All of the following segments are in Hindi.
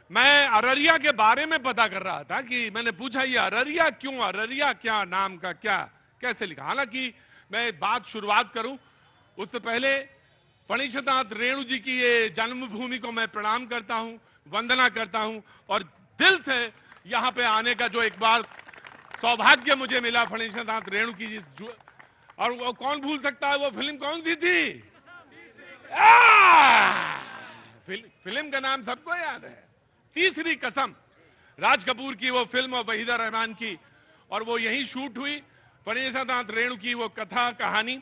मैं अररिया के बारे में पता कर रहा था कि मैंने पूछा ये अररिया क्यों, अररिया क्या नाम का क्या कैसे लिखा। हालांकि मैं बात शुरुआत करूं उससे पहले फणीशनाथ रेणु जी की ये जन्मभूमि को मैं प्रणाम करता हूं, वंदना करता हूं और दिल से यहां पे आने का जो एक बार सौभाग्य मुझे मिला फणीशनाथ रेणु की और वो कौन भूल सकता है, वो फिल्म कौन सी थी? फिल्म का नाम सबको याद है, तीसरी कसम। राज कपूर की वो फिल्म और वहीदा रहमान की, और वो यहीं शूट हुई। फणीशनाथ रेणु की वो कथा कहानी।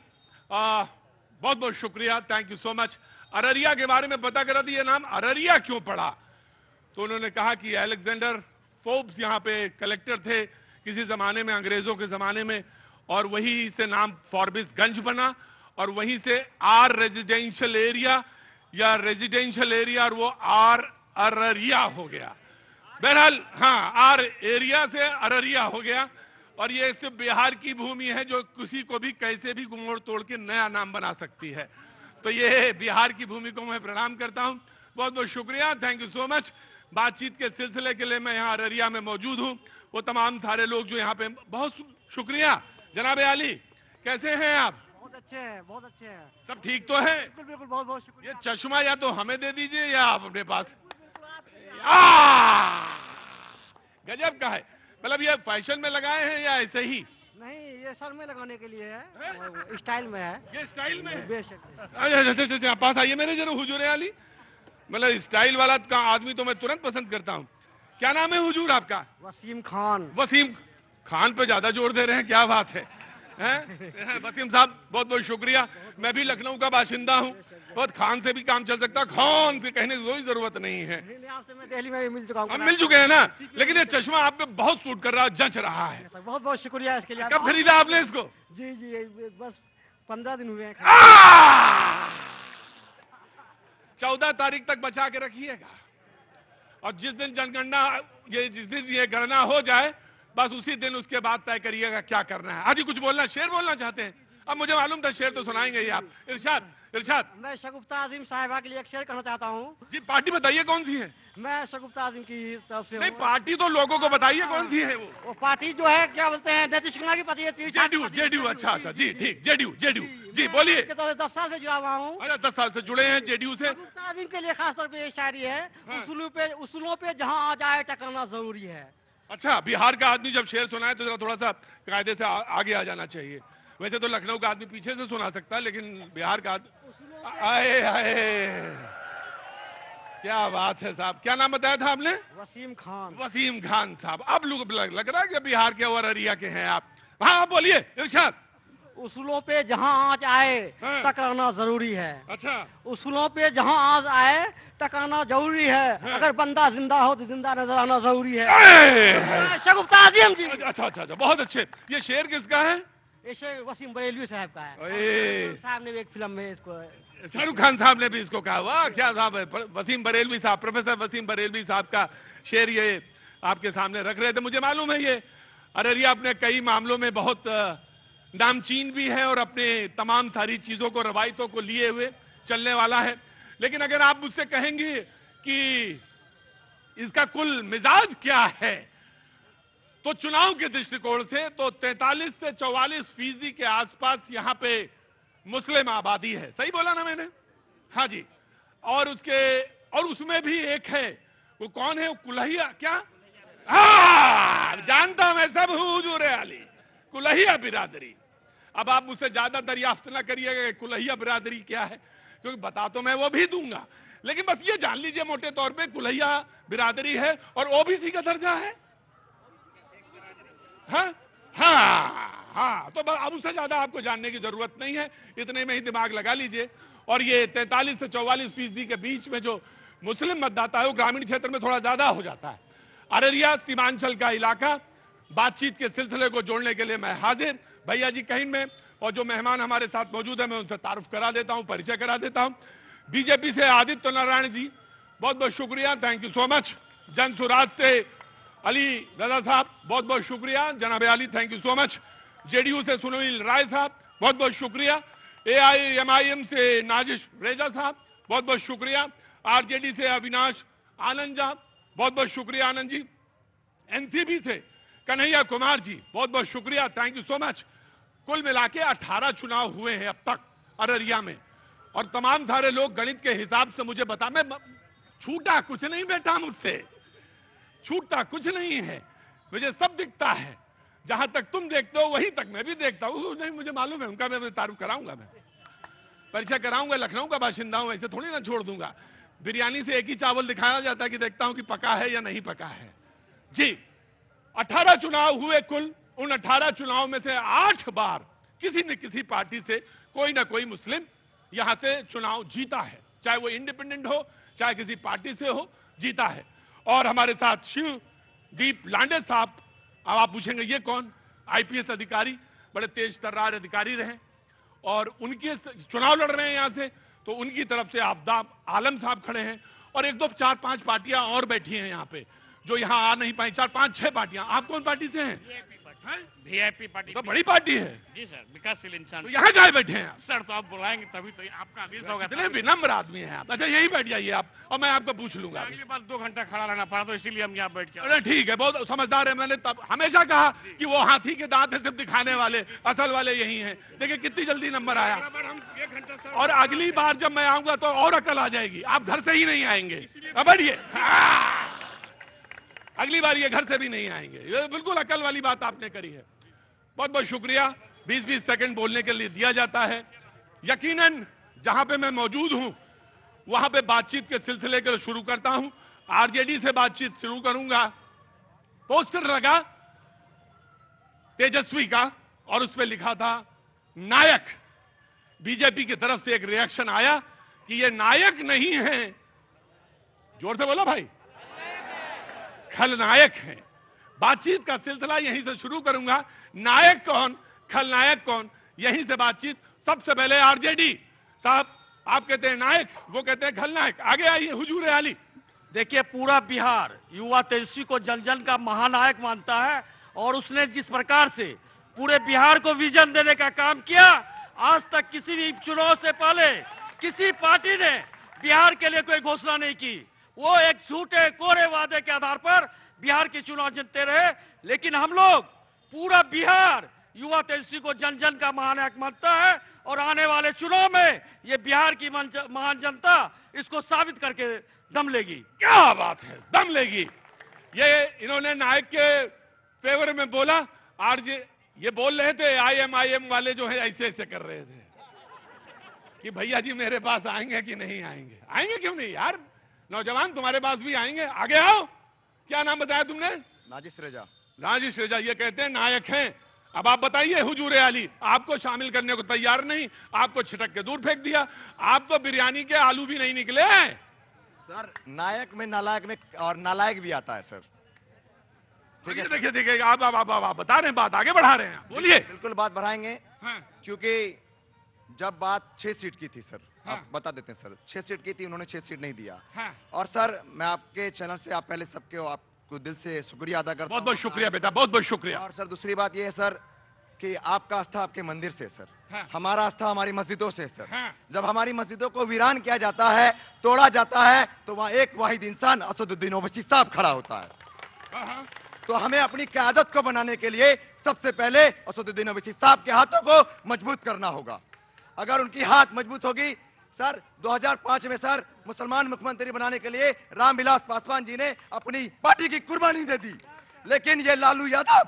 बहुत बहुत शुक्रिया, thank you so much. Araria के बारे में पता करा था, ये नाम अररिया क्यों पड़ा, तो उन्होंने कहा कि अलेक्जेंडर फोर्ब्स यहां पे कलेक्टर थे किसी जमाने में, अंग्रेजों के जमाने में, और वहीं से नाम फॉर्बिसगंज बना और वहीं से आर रेजिडेंशियल एरिया या रेजिडेंशियल एरिया और वो आर अररिया हो गया। बहरहाल हाँ, आर एरिया से अररिया हो गया। और ये सिर्फ बिहार की भूमि है जो किसी को भी कैसे भी मोड़ तोड़ के नया नाम बना सकती है। तो ये बिहार की भूमि को मैं प्रणाम करता हूं। बहुत बहुत शुक्रिया, थैंक यू सो मच। बातचीत के सिलसिले के लिए मैं यहाँ अररिया में मौजूद हूं। वो तमाम सारे लोग जो यहाँ पे, बहुत शुक्रिया। जनाब आली, कैसे हैं आप? बहुत अच्छे हैं, बहुत अच्छे हैं। सब ठीक तो है? बिल्कुल बिल्कुल, बहुत बहुत शुक्रिया। ये चश्मा या तो हमें दे दीजिए या आप अपने पास। गजब का है। मतलब ये फैशन में लगाए हैं या ऐसे ही? नहीं, ये सर में लगाने के लिए है, स्टाइल में है। ये स्टाइल में है? बेशक। अच्छा, पास आइए मेरे जरा हुजूर आली। मतलब स्टाइल वाला का आदमी तो मैं तुरंत पसंद करता हूँ। क्या नाम है हुजूर आपका? वसीम खान। वसीम खान पे ज्यादा जोर दे रहे हैं, क्या बात है? वसीम साहब बहुत बहुत शुक्रिया। मैं भी लखनऊ का बाशिंदा हूँ, बहुत खान से भी काम चल सकता है, खान से कहने की कोई जरूरत नहीं है। आपसे मैं दिल्ली में भी मिल चुका हूँ। हम मिल चुके हैं ना, लेकिन ये चश्मा आप पे बहुत सूट कर रहा है, जच रहा है। बहुत बहुत शुक्रिया इसके लिए। कब खरीदा आपने इसको? जी जी, बस 15 दिन हुए हैं। 14 तारीख तक बचा के रखिएगा, और जिस दिन जनगणना, जिस दिन ये गणना हो जाए, बस उसी दिन उसके बाद तय करिएगा क्या करना है। आज ही कुछ बोलना, शेर बोलना चाहते हैं? अब मुझे मालूम था शेर तो सुनाएंगे ही आप। इरशाद इरशाद। मैं शगुफ्ता आजिम साहिबा के लिए एक शेर कहना चाहता हूँ। जी, पार्टी बताइए कौन सी है? मैं शगुफ्ता आजिम की तरफ से। नहीं, पार्टी तो लोगों को बताइए कौन सी है वो पार्टी जो है, क्या बोलते हैं, नीतीश कुमार की पार्टी है। जेडीयू। जेडीयू, अच्छा अच्छा, जी ठीक, जेडीयू जेडीयू। जी बोलिए। 10 साल से जुड़ा हुआ हूँ। अरे 10 साल से जुड़े हैं जेडीयू से। शगुफ्ता आजिम के लिए खास तौर पे ये शायरी है। उसूलों पे जहाँ आ जाए टकराना जरूरी है। अच्छा, बिहार का आदमी जब शेर सुनाए तो जरा थोड़ा सा कायदे से आगे आ जाना चाहिए। वैसे तो लखनऊ का आदमी पीछे से सुना सकता है, लेकिन बिहार का आदमी, आए आए, क्या बात है साहब। क्या नाम बताया था आपने? वसीम खान। वसीम खान साहब। अब लग रहा है कि बिहार के और अररिया के हैं आप। हाँ बोलिए इरशाद। उसूलों पे जहाँ आँच आए टकराना जरूरी है। अच्छा, उसूलों पे जहाँ आँच आए टकराना जरूरी है। अगर बंदा जिंदा हो तो जिंदा नजर आना जरूरी है। शगुफ्ता आजिम जी। अच्छा अच्छा अच्छा, बहुत अच्छे। ये शेर किसका है? ये शेर वसीम बरेलवी साहब का है। साहब ने भी एक फिल्म में इसको, शाहरुख खान साहब ने भी इसको कहा। वाह क्या साहब है, वसीम बरेलवी साहब, प्रोफेसर वसीम बरेलवी साहब का शेर ये आपके सामने रख रहे थे। मुझे मालूम है ये अररिया अपने कई मामलों में बहुत नामचीन भी है और अपने तमाम सारी चीजों को, रवायतों को लिए हुए चलने वाला है। लेकिन अगर आप मुझसे कहेंगे कि इसका कुल मिजाज क्या है, तो चुनाव के दृष्टिकोण से तो 43 से 44% के आसपास यहां पे मुस्लिम आबादी है। सही बोला ना मैंने? हाँ जी। और उसमें भी एक है, वो कौन है? वो कुल्हिया, क्या? जानता हूं मैं, सब हूं हुजूर आली, कुल्हिया बिरादरी। अब आप मुझसे ज्यादा दरियाफ्त ना करिएगा कि कुल्हिया बिरादरी क्या है, क्योंकि बता तो मैं वो भी दूंगा, लेकिन बस ये जान लीजिए मोटे तौर पे कुल्हिया बिरादरी है और ओबीसी का दर्जा है। हाँ हाँ हाँ, तो अब उससे ज्यादा आपको जानने की जरूरत नहीं है, इतने में ही दिमाग लगा लीजिए। और ये 43 से 44% के बीच में जो मुस्लिम मतदाता है वो ग्रामीण क्षेत्र में थोड़ा ज्यादा हो जाता है। अररिया सीमांचल का इलाका। बातचीत के सिलसिले को जोड़ने के लिए मैं हाजिर, भैया जी कहीं में, और जो मेहमान हमारे साथ मौजूद है मैं उनसे तारुफ करा देता हूं, परिचय करा देता हूं। बीजेपी से आदित्य नारायण जी, बहुत बहुत शुक्रिया, thank you so much. Jan Suraaj से अली रजा साहब, बहुत बहुत शुक्रिया। जनाब Ali, thank you so much. JDU से सुनील राय साहब, बहुत बहुत शुक्रिया। एआईएमआईएम से नाजिश रेजा साहब, बहुत बहुत शुक्रिया। आरजेडी से अविनाश आनंद साहब, बहुत बहुत शुक्रिया आनंद जी। एनसीपी से कन्हैया कुमार जी, बहुत बहुत शुक्रिया, थैंक यू सो मच। कुल मिला के 18 चुनाव हुए हैं अब तक अररिया में, और तमाम सारे लोग गणित के हिसाब से मुझे बता, मैं छूटा कुछ नहीं बेटा, मुझसे छूटता कुछ नहीं है, मुझे सब दिखता है। जहां तक तुम देखते हो वहीं तक मैं भी देखता हूं। नहीं, मुझे मालूम है उनका, मैं तारुफ कराऊंगा, मैं परीक्षा कराऊंगा, लखनऊ का बाशिंदा हूं, ऐसे थोड़ी ना छोड़ दूंगा। बिरयानी से एक ही चावल दिखाया जाता है कि देखता हूं कि पका है या नहीं पका है। जी, 18 चुनाव हुए कुल। उन 18 चुनाव में से 8 बार किसी न किसी पार्टी से कोई ना कोई मुस्लिम यहां से चुनाव जीता है, चाहे वो इंडिपेंडेंट हो चाहे किसी पार्टी से हो, जीता है। और हमारे साथ शिवदीप लांडे साहब, अब आप पूछेंगे ये कौन? आईपीएस अधिकारी, बड़े तेज तर्रार अधिकारी रहे, और उनके चुनाव लड़ रहे हैं यहां से, तो उनकी तरफ से आफताब आलम साहब खड़े हैं, और 1 2 4 5 पार्टियां और बैठी हैं यहां पे जो यहां आ नहीं पाई। 4 5 6 पार्टियां। आप कौन पार्टी से हैं? VIP party. तो बड़ी पार्टी है जी सर, विकासशील इंसान। तो यहाँ काहे बैठे हैं आप? सर तो आप बुलाएंगे तभी तो आपका आदेश होगा। इतने विनम्र आदमी हैं आप। अच्छा, यहीं बैठ जाइए आप, और मैं आपको पूछ लूंगा। अगली बार 2 घंटा खड़ा रहना पड़ा तो इसीलिए हम यहाँ बैठ के। अरे ठीक है, बहुत समझदार है। मैंने तब हमेशा कहा कि वो हाथी के दांत है सिर्फ दिखाने वाले, असल वाले यही हैं। देखिए कितनी जल्दी नंबर आया। हम 1 घंटा और अगली बार जब मैं आऊंगा तो और अकल आ जाएगी, आप घर से ही नहीं आएंगे। अब बैठिए। अगली बार ये घर से भी नहीं आएंगे। ये बिल्कुल अकल वाली बात आपने करी है। बहुत बहुत शुक्रिया। 20-20 सेकंड बोलने के लिए दिया जाता है। यकीनन जहां पे मैं मौजूद हूं वहां पे बातचीत के सिलसिले को शुरू करता हूं। आरजेडी से बातचीत शुरू करूंगा। पोस्टर लगा तेजस्वी का और उस पर लिखा था नायक। बीजेपी की तरफ से एक रिएक्शन आया कि ये नायक नहीं है, जोर से बोलो भाई, खलनायक हैं। बातचीत का सिलसिला यहीं से शुरू करूंगा। नायक कौन, खलनायक कौन, यहीं से बातचीत। सबसे पहले आरजेडी साहब, आप कहते हैं नायक, वो कहते हैं खलनायक। आगे आइए हुजूर आली। देखिए, पूरा बिहार युवा तेजस्वी को जन जन का महानायक मानता है, और उसने जिस प्रकार से पूरे बिहार को विजन देने का काम किया, आज तक किसी भी चुनाव से पहले किसी पार्टी ने बिहार के लिए कोई घोषणा नहीं की। वो एक झूठे कोरे वादे के आधार पर बिहार के चुनाव जीतते रहे। लेकिन हम लोग पूरा बिहार युवा तेजस्वी को जन जन का महानायक मानता है, और आने वाले चुनाव में ये बिहार की महान जनता इसको साबित करके दम लेगी। क्या बात है, दम लेगी। ये इन्होंने नायक के फेवर में बोला। आरजे ये बोल रहे थे, आईएम वाले जो है ऐसे ऐसे कर रहे थे कि भैया जी मेरे पास आएंगे कि नहीं आएंगे। आएंगे क्यों नहीं यार, नौजवान तुम्हारे पास भी आएंगे, आगे आओ। क्या नाम बताया तुमने? नाजिश रेजा। नाजिश रेजा, ये कहते हैं नायक हैं। अब आप बताइए हुजूर आली, आपको शामिल करने को तैयार नहीं, आपको छिटक के दूर फेंक दिया। आप तो बिरयानी के आलू भी नहीं निकले। सर नायक में नालायक में और नालायक भी आता है सर। ठीक है, देखिए देखिए, आप बता रहे हैं, बात आगे बढ़ा रहे हैं, बोलिए। बिल्कुल बात बढ़ाएंगे। हाँ। क्योंकि जब बात 6 सीट की थी सर, हाँ। आप बता देते हैं सर, 6 सीट की थी, उन्होंने 6 सीट नहीं दिया। हाँ। और सर मैं आपके चैनल से, आप पहले सबके आपको दिल से शुक्रिया अदा करता हूं। बहुत बहुत शुक्रिया बेटा, बहुत बहुत शुक्रिया। और सर दूसरी बात यह है सर कि आपका आस्था आपके मंदिर से सर, हाँ। हमारा आस्था हमारी मस्जिदों से सर। हाँ। जब हमारी मस्जिदों को वीरान किया जाता है, तोड़ा जाता है, तो वहां एक वाहिद इंसान असदुद्दीन ओवैसी साहब खड़ा होता है। हाँ। तो हमें अपनी क़यादत को बनाने के लिए सबसे पहले असदुद्दीन ओवैसी साहब के हाथों को मजबूत करना होगा। अगर उनकी हाथ मजबूत होगी सर, 2005 में सर मुसलमान मुख्यमंत्री बनाने के लिए रामविलास पासवान जी ने अपनी पार्टी की कुर्बानी दे दी, लेकिन ये लालू यादव,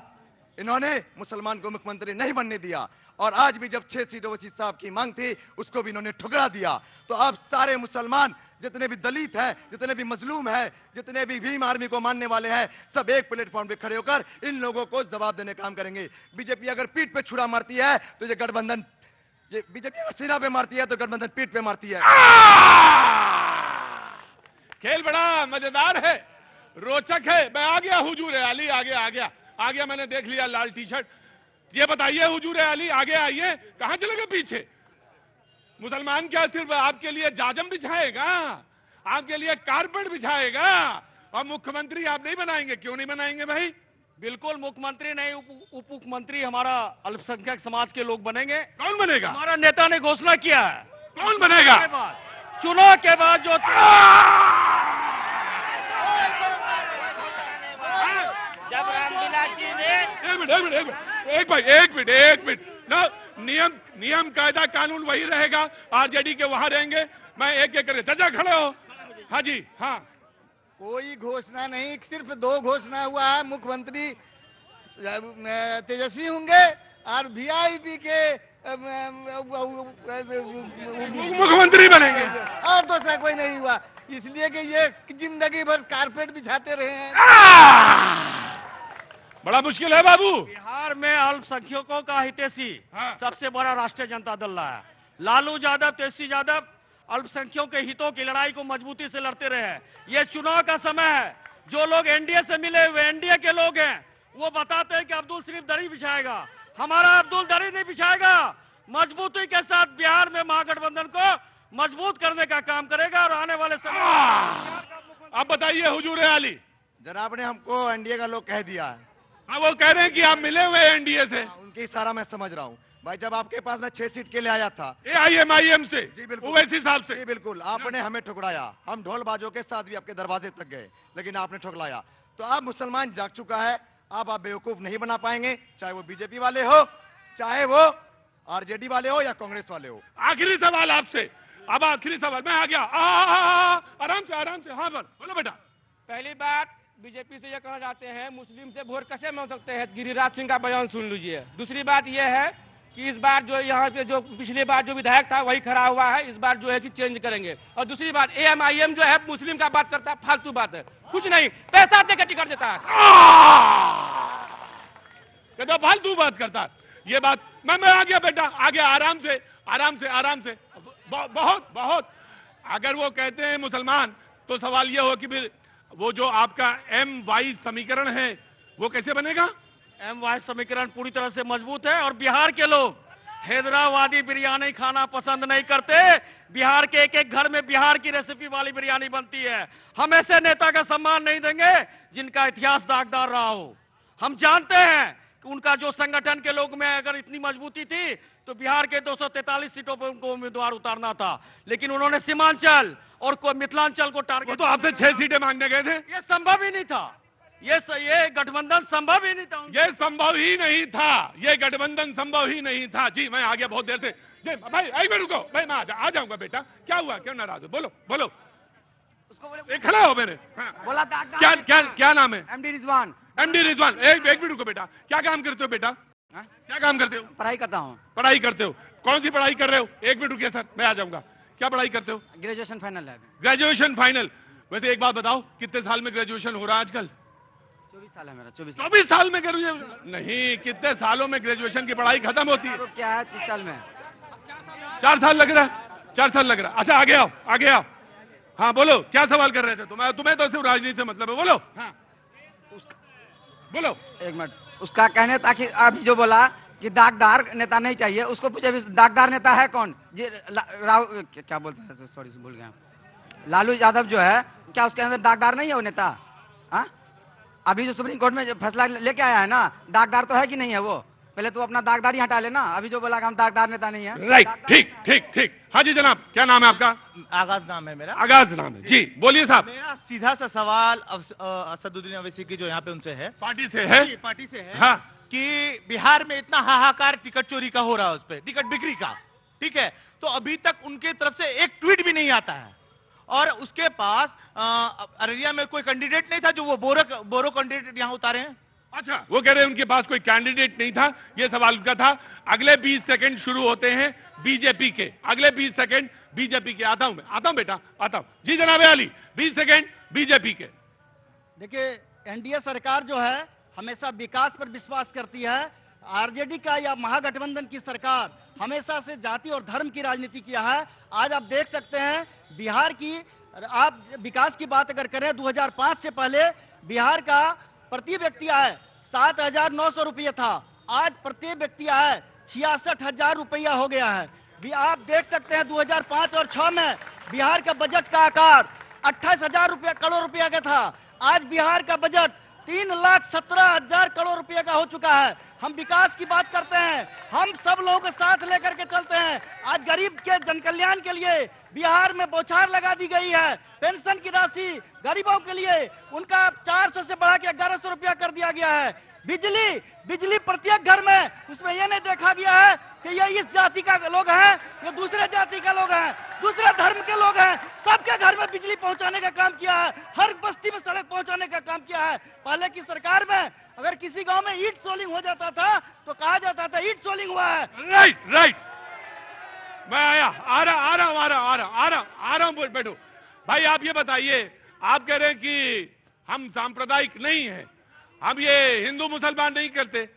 इन्होंने मुसलमान को मुख्यमंत्री नहीं बनने दिया। और आज भी जब 6 सीट ओवैसी साहब की मांग थी, उसको भी इन्होंने ठुकरा दिया। तो अब सारे मुसलमान, जितने भी दलित हैं, जितने भी मजलूम हैं, जितने भी भीम आर्मी को मानने वाले हैं, सब एक प्लेटफॉर्म पे खड़े होकर इन लोगों को जवाब देने का काम करेंगे। बीजेपी अगर पीठ पे छुरा मारती है तो ये गठबंधन, ये बीजेपी अगर सीना पे मारती है तो गठबंधन पीठ पे मारती है। खेल बड़ा मजेदार है, रोचक है। मैं आ गया हुजूर आली, आ गया, मैंने देख लिया लाल टी शर्ट। ये बताइए हुजूर आली, आगे आइए, कहां चले गए पीछे? मुसलमान क्या सिर्फ आपके लिए जाजम बिछाएगा, आपके लिए कारपेट बिछाएगा, और मुख्यमंत्री आप नहीं बनाएंगे? क्यों नहीं बनाएंगे भाई? बिल्कुल मुख्यमंत्री नहीं, उप मुख्यमंत्री हमारा अल्पसंख्यक समाज के लोग बनेंगे। कौन बनेगा? हमारा नेता ने घोषणा किया है। कौन बनेगा? चुनाव के बाद जो एक मिनट ना, नियम कायदा कानून वही रहेगा, आरजेडी के वहां रहेंगे। मैं एक एक करके, चाचा खड़े हो। हाँ जी, हाँ। कोई घोषणा नहीं, सिर्फ 2 घोषणा हुआ है। मुख्यमंत्री तेजस्वी होंगे और वीआईपी के मुख्यमंत्री बनेंगे। और दूसरा कोई नहीं हुआ, इसलिए कि ये जिंदगी भर कारपेट बिछाते रहे हैं। बड़ा मुश्किल है बाबू। बिहार में अल्पसंख्यकों का हितैषी हाँ। सबसे बड़ा राष्ट्रीय जनता दल रहा है। लालू यादव, तेजस्वी यादव अल्पसंख्यकों के हितों की लड़ाई को मजबूती से लड़ते रहे हैं। ये चुनाव का समय है। जो लोग एनडीए से मिले हुए एनडीए के लोग हैं, वो बताते हैं कि अब्दुल सिर्फ दरी बिछाएगा। हमारा अब्दुल दरी नहीं बिछाएगा, मजबूती के साथ बिहार में महागठबंधन को मजबूत करने का काम करेगा और आने वाले समय अब बताइए हुजूर आली। जनाब ने हमको एनडीए का लोग कह दिया है। हाँ, वो कह रहे हैं कि आप मिले हुए एनडीए से। उनकी इशारा मैं समझ रहा हूँ भाई। जब आपके पास मैं 6 सीट के लिए आया था AIM से, जी बिल्कुल, ओवैसी साहब से। जी बिल्कुल, आपने हमें ठुकराया। हम ढोल बाजों के साथ भी आपके दरवाजे तक गए, लेकिन आपने ठुकराया। तो अब मुसलमान जाग चुका है। अब आप बेवकूफ नहीं बना पाएंगे, चाहे वो बीजेपी वाले हो, चाहे वो आरजेडी वाले हो या कांग्रेस वाले हो। आखिरी सवाल आपसे, अब आखिरी सवाल। मैं आ गया। आराम से। हाँ बोलो बेटा। पहली बात, बीजेपी से ये कहना चाहते हैं मुस्लिम से वोट कैसे मांग सकते हैं, गिरिराज सिंह का बयान सुन लीजिए। दूसरी बात यह है कि इस बार जो यहाँ पे जो पिछली बार जो विधायक था वही खड़ा हुआ है, इस बार जो है कि चेंज करेंगे। और दूसरी बात, AIM जो है मुस्लिम का बात करता है, फालतू बात है, कुछ नहीं, पैसा देकर टिकट देता है। कहता फालतू बात करता है। ये बात मैं आ गया बेटा, आ गया। आराम से। बहुत अगर वो कहते हैं मुसलमान, तो सवाल ये हो कि फिर वो जो आपका MY समीकरण है वो कैसे बनेगा? MY समीकरण पूरी तरह से मजबूत है। और बिहार के लोग हैदराबादी बिरयानी खाना पसंद नहीं करते। बिहार के एक एक घर में बिहार की रेसिपी वाली बिरयानी बनती है। हम ऐसे नेता का सम्मान नहीं देंगे जिनका इतिहास दागदार रहा हो। हम जानते हैं कि उनका जो संगठन के लोग में अगर इतनी मजबूती थी तो बिहार के 243 सीटों पर उनको उम्मीदवार उतारना था, लेकिन उन्होंने सीमांचल और मिथिलांचल को टारगेट। तो आपसे 6 सीटें मांगने गए थे। ये संभव ही नहीं था। ये गठबंधन संभव ही नहीं था। ये संभव ही नहीं था। ये गठबंधन संभव ही नहीं था। जी मैं आ गया बहुत देर से। जी भाई एक मिनट रुको भाई, मैं आ जाऊंगा बेटा। क्या हुआ, क्यों नाराज हो? बोलो। उसको बोले खड़ा हो मेरे। हाँ। बोला था क्या नाम है? MD रिजवान। MD रिजवान। एक मिनट रुको बेटा। क्या काम करते हो बेटा? क्या काम करते हो? पढ़ाई करता हूँ। पढ़ाई करते हो? कौन सी पढ़ाई कर रहे हो? एक मिनट रुकिए सर, मैं आ जाऊंगा। क्या पढ़ाई करते हो? ग्रेजुएशन फाइनल है। Graduation final. वैसे एक बात बताओ, कितने साल में ग्रेजुएशन हो रहा है आजकल? 24 साल है मेरा। 24 साल में ग्रेजुएशन नहीं, कितने सालों में ग्रेजुएशन की पढ़ाई खत्म होती है? क्या है, 30 साल में। 4 साल लग रहा है। 4 साल लग रहा है। अच्छा आगे आओ। हाँ बोलो, क्या सवाल कर रहे थे? तुम्हें तो सिर्फ राजनीति से मतलब है। बोलो। हाँ बोलो। एक मिनट, उसका कहने था कि अभी जो बोला कि दागदार नेता नहीं चाहिए, उसको पूछे दागदार नेता है कौन? जी क्या बोलते हैं, सॉरी भूल गया। लालू यादव जो है, क्या उसके अंदर दागदार नहीं है वो नेता? हाँ, अभी जो सुप्रीम कोर्ट में जो फैसला लेके आया है ना, दागदार तो है कि नहीं है वो? पहले तो अपना दागदारी हटा लेना। अभी जो बोला कि हम दागदार नेता नहीं है। राइट, ठीक। हाँ जी जनाब, क्या नाम है आपका? आगाज नाम है मेरा। आगाज नाम है जी, बोलिए साहब। मेरा सीधा सा सवाल असदुद्दीन ओवैसी की जो यहाँ पे उनसे है, पार्टी से है। पार्टी से है। हाँ। कि बिहार में इतना हाहाकार टिकट चोरी का हो रहा है, उस पर टिकट बिक्री का, ठीक है, तो अभी तक उनके तरफ से एक ट्वीट भी नहीं आता है। और उसके पास अररिया में कोई कैंडिडेट नहीं था जो वो बोरो कैंडिडेट यहाँ उतारे हैं। अच्छा, वो कह रहे हैं उनके पास कोई कैंडिडेट नहीं था, ये सवाल उनका था। अगले 20 सेकंड शुरू होते हैं बीजेपी के। अगले 20 सेकंड बीजेपी के। आता हूं बेटा, आता हूं जी। जनाब आली, 20 सेकंड बीजेपी के। देखिए, एनडीए सरकार जो है हमेशा विकास पर विश्वास करती है। आरजेडी का या महागठबंधन की सरकार हमेशा से जाति और धर्म की राजनीति किया है। आज आप देख सकते हैं बिहार की, आप विकास की बात अगर करें, 2005 से पहले बिहार का प्रति व्यक्ति आय 7,900 रुपये था। आज प्रति व्यक्ति आय 66,000 रुपया हो गया है। भी आप देख सकते हैं 2005 और 6 में बिहार का बजट का आकार 28,000 करोड़ रुपया का था। आज बिहार का बजट 3,17,000 करोड़ रुपए का हो चुका है। हम विकास की बात करते हैं, हम सब लोगों को साथ लेकर के चलते हैं। आज गरीब के जन कल्याण के लिए बिहार में बौछार लगा दी गई है। पेंशन की राशि गरीबों के लिए उनका 400 से बढ़ा के 1100 रुपया कर दिया गया है। बिजली बिजली प्रत्येक घर में, उसमें यह नहीं देखा गया है कि ये इस जाति का लोग हैं, ये दूसरे जाति का लोग हैं, दूसरे धर्म के लोग हैं। सबके घर में बिजली पहुंचाने का काम किया है, हर बस्ती में सड़क पहुंचाने का काम किया है। पहले की सरकार में अगर किसी गांव में ईट सोलिंग हो जाता था तो कहा जाता था ईट सोलिंग हुआ है। राइट राइट, मैं आ रहा हूं, बैठो भाई। आप ये बताइए, आप कह रहे हैं कि हम सांप्रदायिक नहीं है, हम ये हिंदू मुसलमान नहीं करते।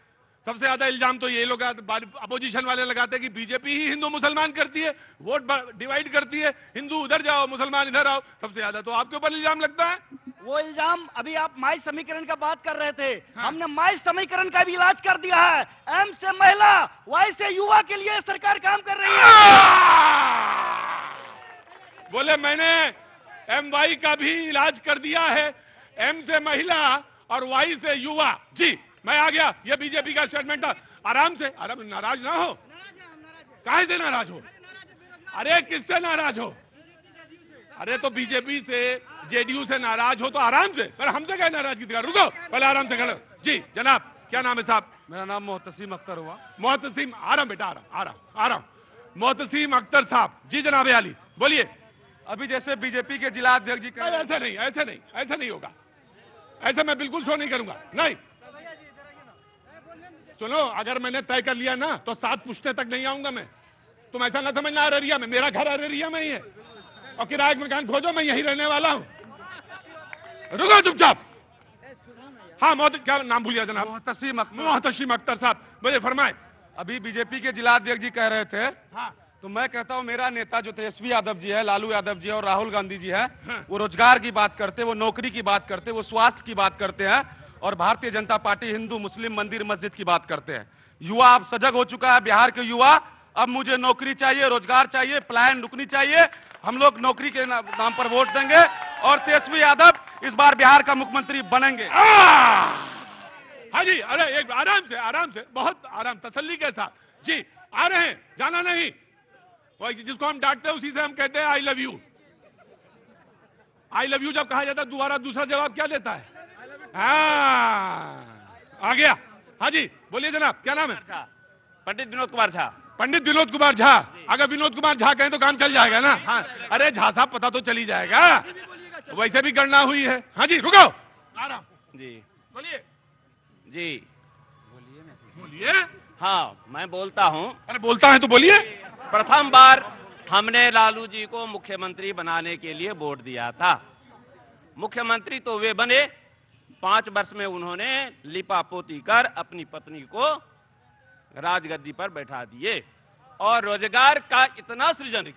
सबसे ज्यादा इल्जाम तो ये लोग अपोजिशन वाले लगाते हैं कि बीजेपी ही हिंदू मुसलमान करती है, वोट डिवाइड करती है, हिंदू उधर जाओ मुसलमान इधर आओ। सबसे ज्यादा तो आपके ऊपर इल्जाम लगता है। वो इल्जाम अभी आप माई समीकरण का बात कर रहे थे, हमने माई समीकरण का भी इलाज कर दिया है। एम से महिला, वाई से युवा के लिए सरकार काम कर रही है। बोले मैंने MY का भी इलाज कर दिया है, M से महिला और Y से युवा। जी मैं आ गया, ये बीजेपी का स्टेटमेंट था। आराम से, आराम, नाराज ना हो। काहे से नाराज हो? अरे किससे नाराज हो? अरे तो बीजेपी से, JDU से नाराज हो तो आराम से, पर हमसे क्या नाराजगी दिखा? रुको पहले आराम से खड़े। जी जनाब, क्या नाम है साहब? मेरा नाम मोहतसीम अख्तर हुआ। मोहतसीम, आ रहा बेटा, आ रहा हूं। मोहतसीम अख्तर साहब, जी जनाब आली, बोलिए। अभी जैसे बीजेपी के जिला अध्यक्ष जी कह रहे हैं, ऐसा नहीं होगा। ऐसा मैं बिल्कुल शो नहीं करूंगा, नहीं। सुनो, अगर मैंने तय कर लिया ना तो 7 पुश्ते तक नहीं आऊंगा मैं। तुम ऐसा ना समझना अररिया में, मेरा घर अररिया में ही है और किराए का मकान खोजो, मैं यहीं रहने वाला हूं। रुको चुपचाप। हाँ क्या नाम भूलिया जनाब? मोहतसीम अख्तर साहब, मुझे फरमाए। अभी बीजेपी के जिला अध्यक्ष जी कह रहे थे, हाँ तो मैं कहता हूं मेरा नेता जो तेजस्वी यादव जी है, लालू यादव जी है और राहुल गांधी जी है, वो रोजगार की बात करते, वो नौकरी की बात करते, वो स्वास्थ्य की बात करते हैं, और भारतीय जनता पार्टी हिंदू मुस्लिम मंदिर मस्जिद की बात करते हैं। युवा अब सजग हो चुका है, बिहार के युवा। अब मुझे नौकरी चाहिए, रोजगार चाहिए, पलायन रुकनी चाहिए। हम लोग नौकरी के नाम पर वोट देंगे और तेजस्वी यादव इस बार बिहार का मुख्यमंत्री बनेंगे। हाँ जी, अरे एक आराम से, बहुत आराम, तसल्ली के साथ। जी आ रहे हैं, जाना नहीं। जिसको हम डांटते हैं उसी से हम कहते हैं I love you. I love you जब कहा जाता है दोबारा दूसरा जवाब क्या देता है? आ गया। हाँ जी बोलिए जनाब, क्या नाम है? पंडित विनोद कुमार झा। पंडित विनोद कुमार झा। अगर विनोद कुमार झा कहें तो काम चल जाएगा ना? हाँ, अरे झा साहब पता तो चली जाएगा, वैसे भी गणना हुई है। हाँ जी रुको, आराम जी बोलिए। जी बोलिए। हाँ मैं बोलता हूँ। अरे बोलता है तो बोलिए। प्रथम बार हमने लालू जी को मुख्यमंत्री बनाने के लिए वोट दिया था। मुख्यमंत्री तो वे बने, 5 वर्ष में उन्होंने लिपापोती कर अपनी पत्नी को राजगद्दी पर बैठा दिए और रोजगार का इतना सृजन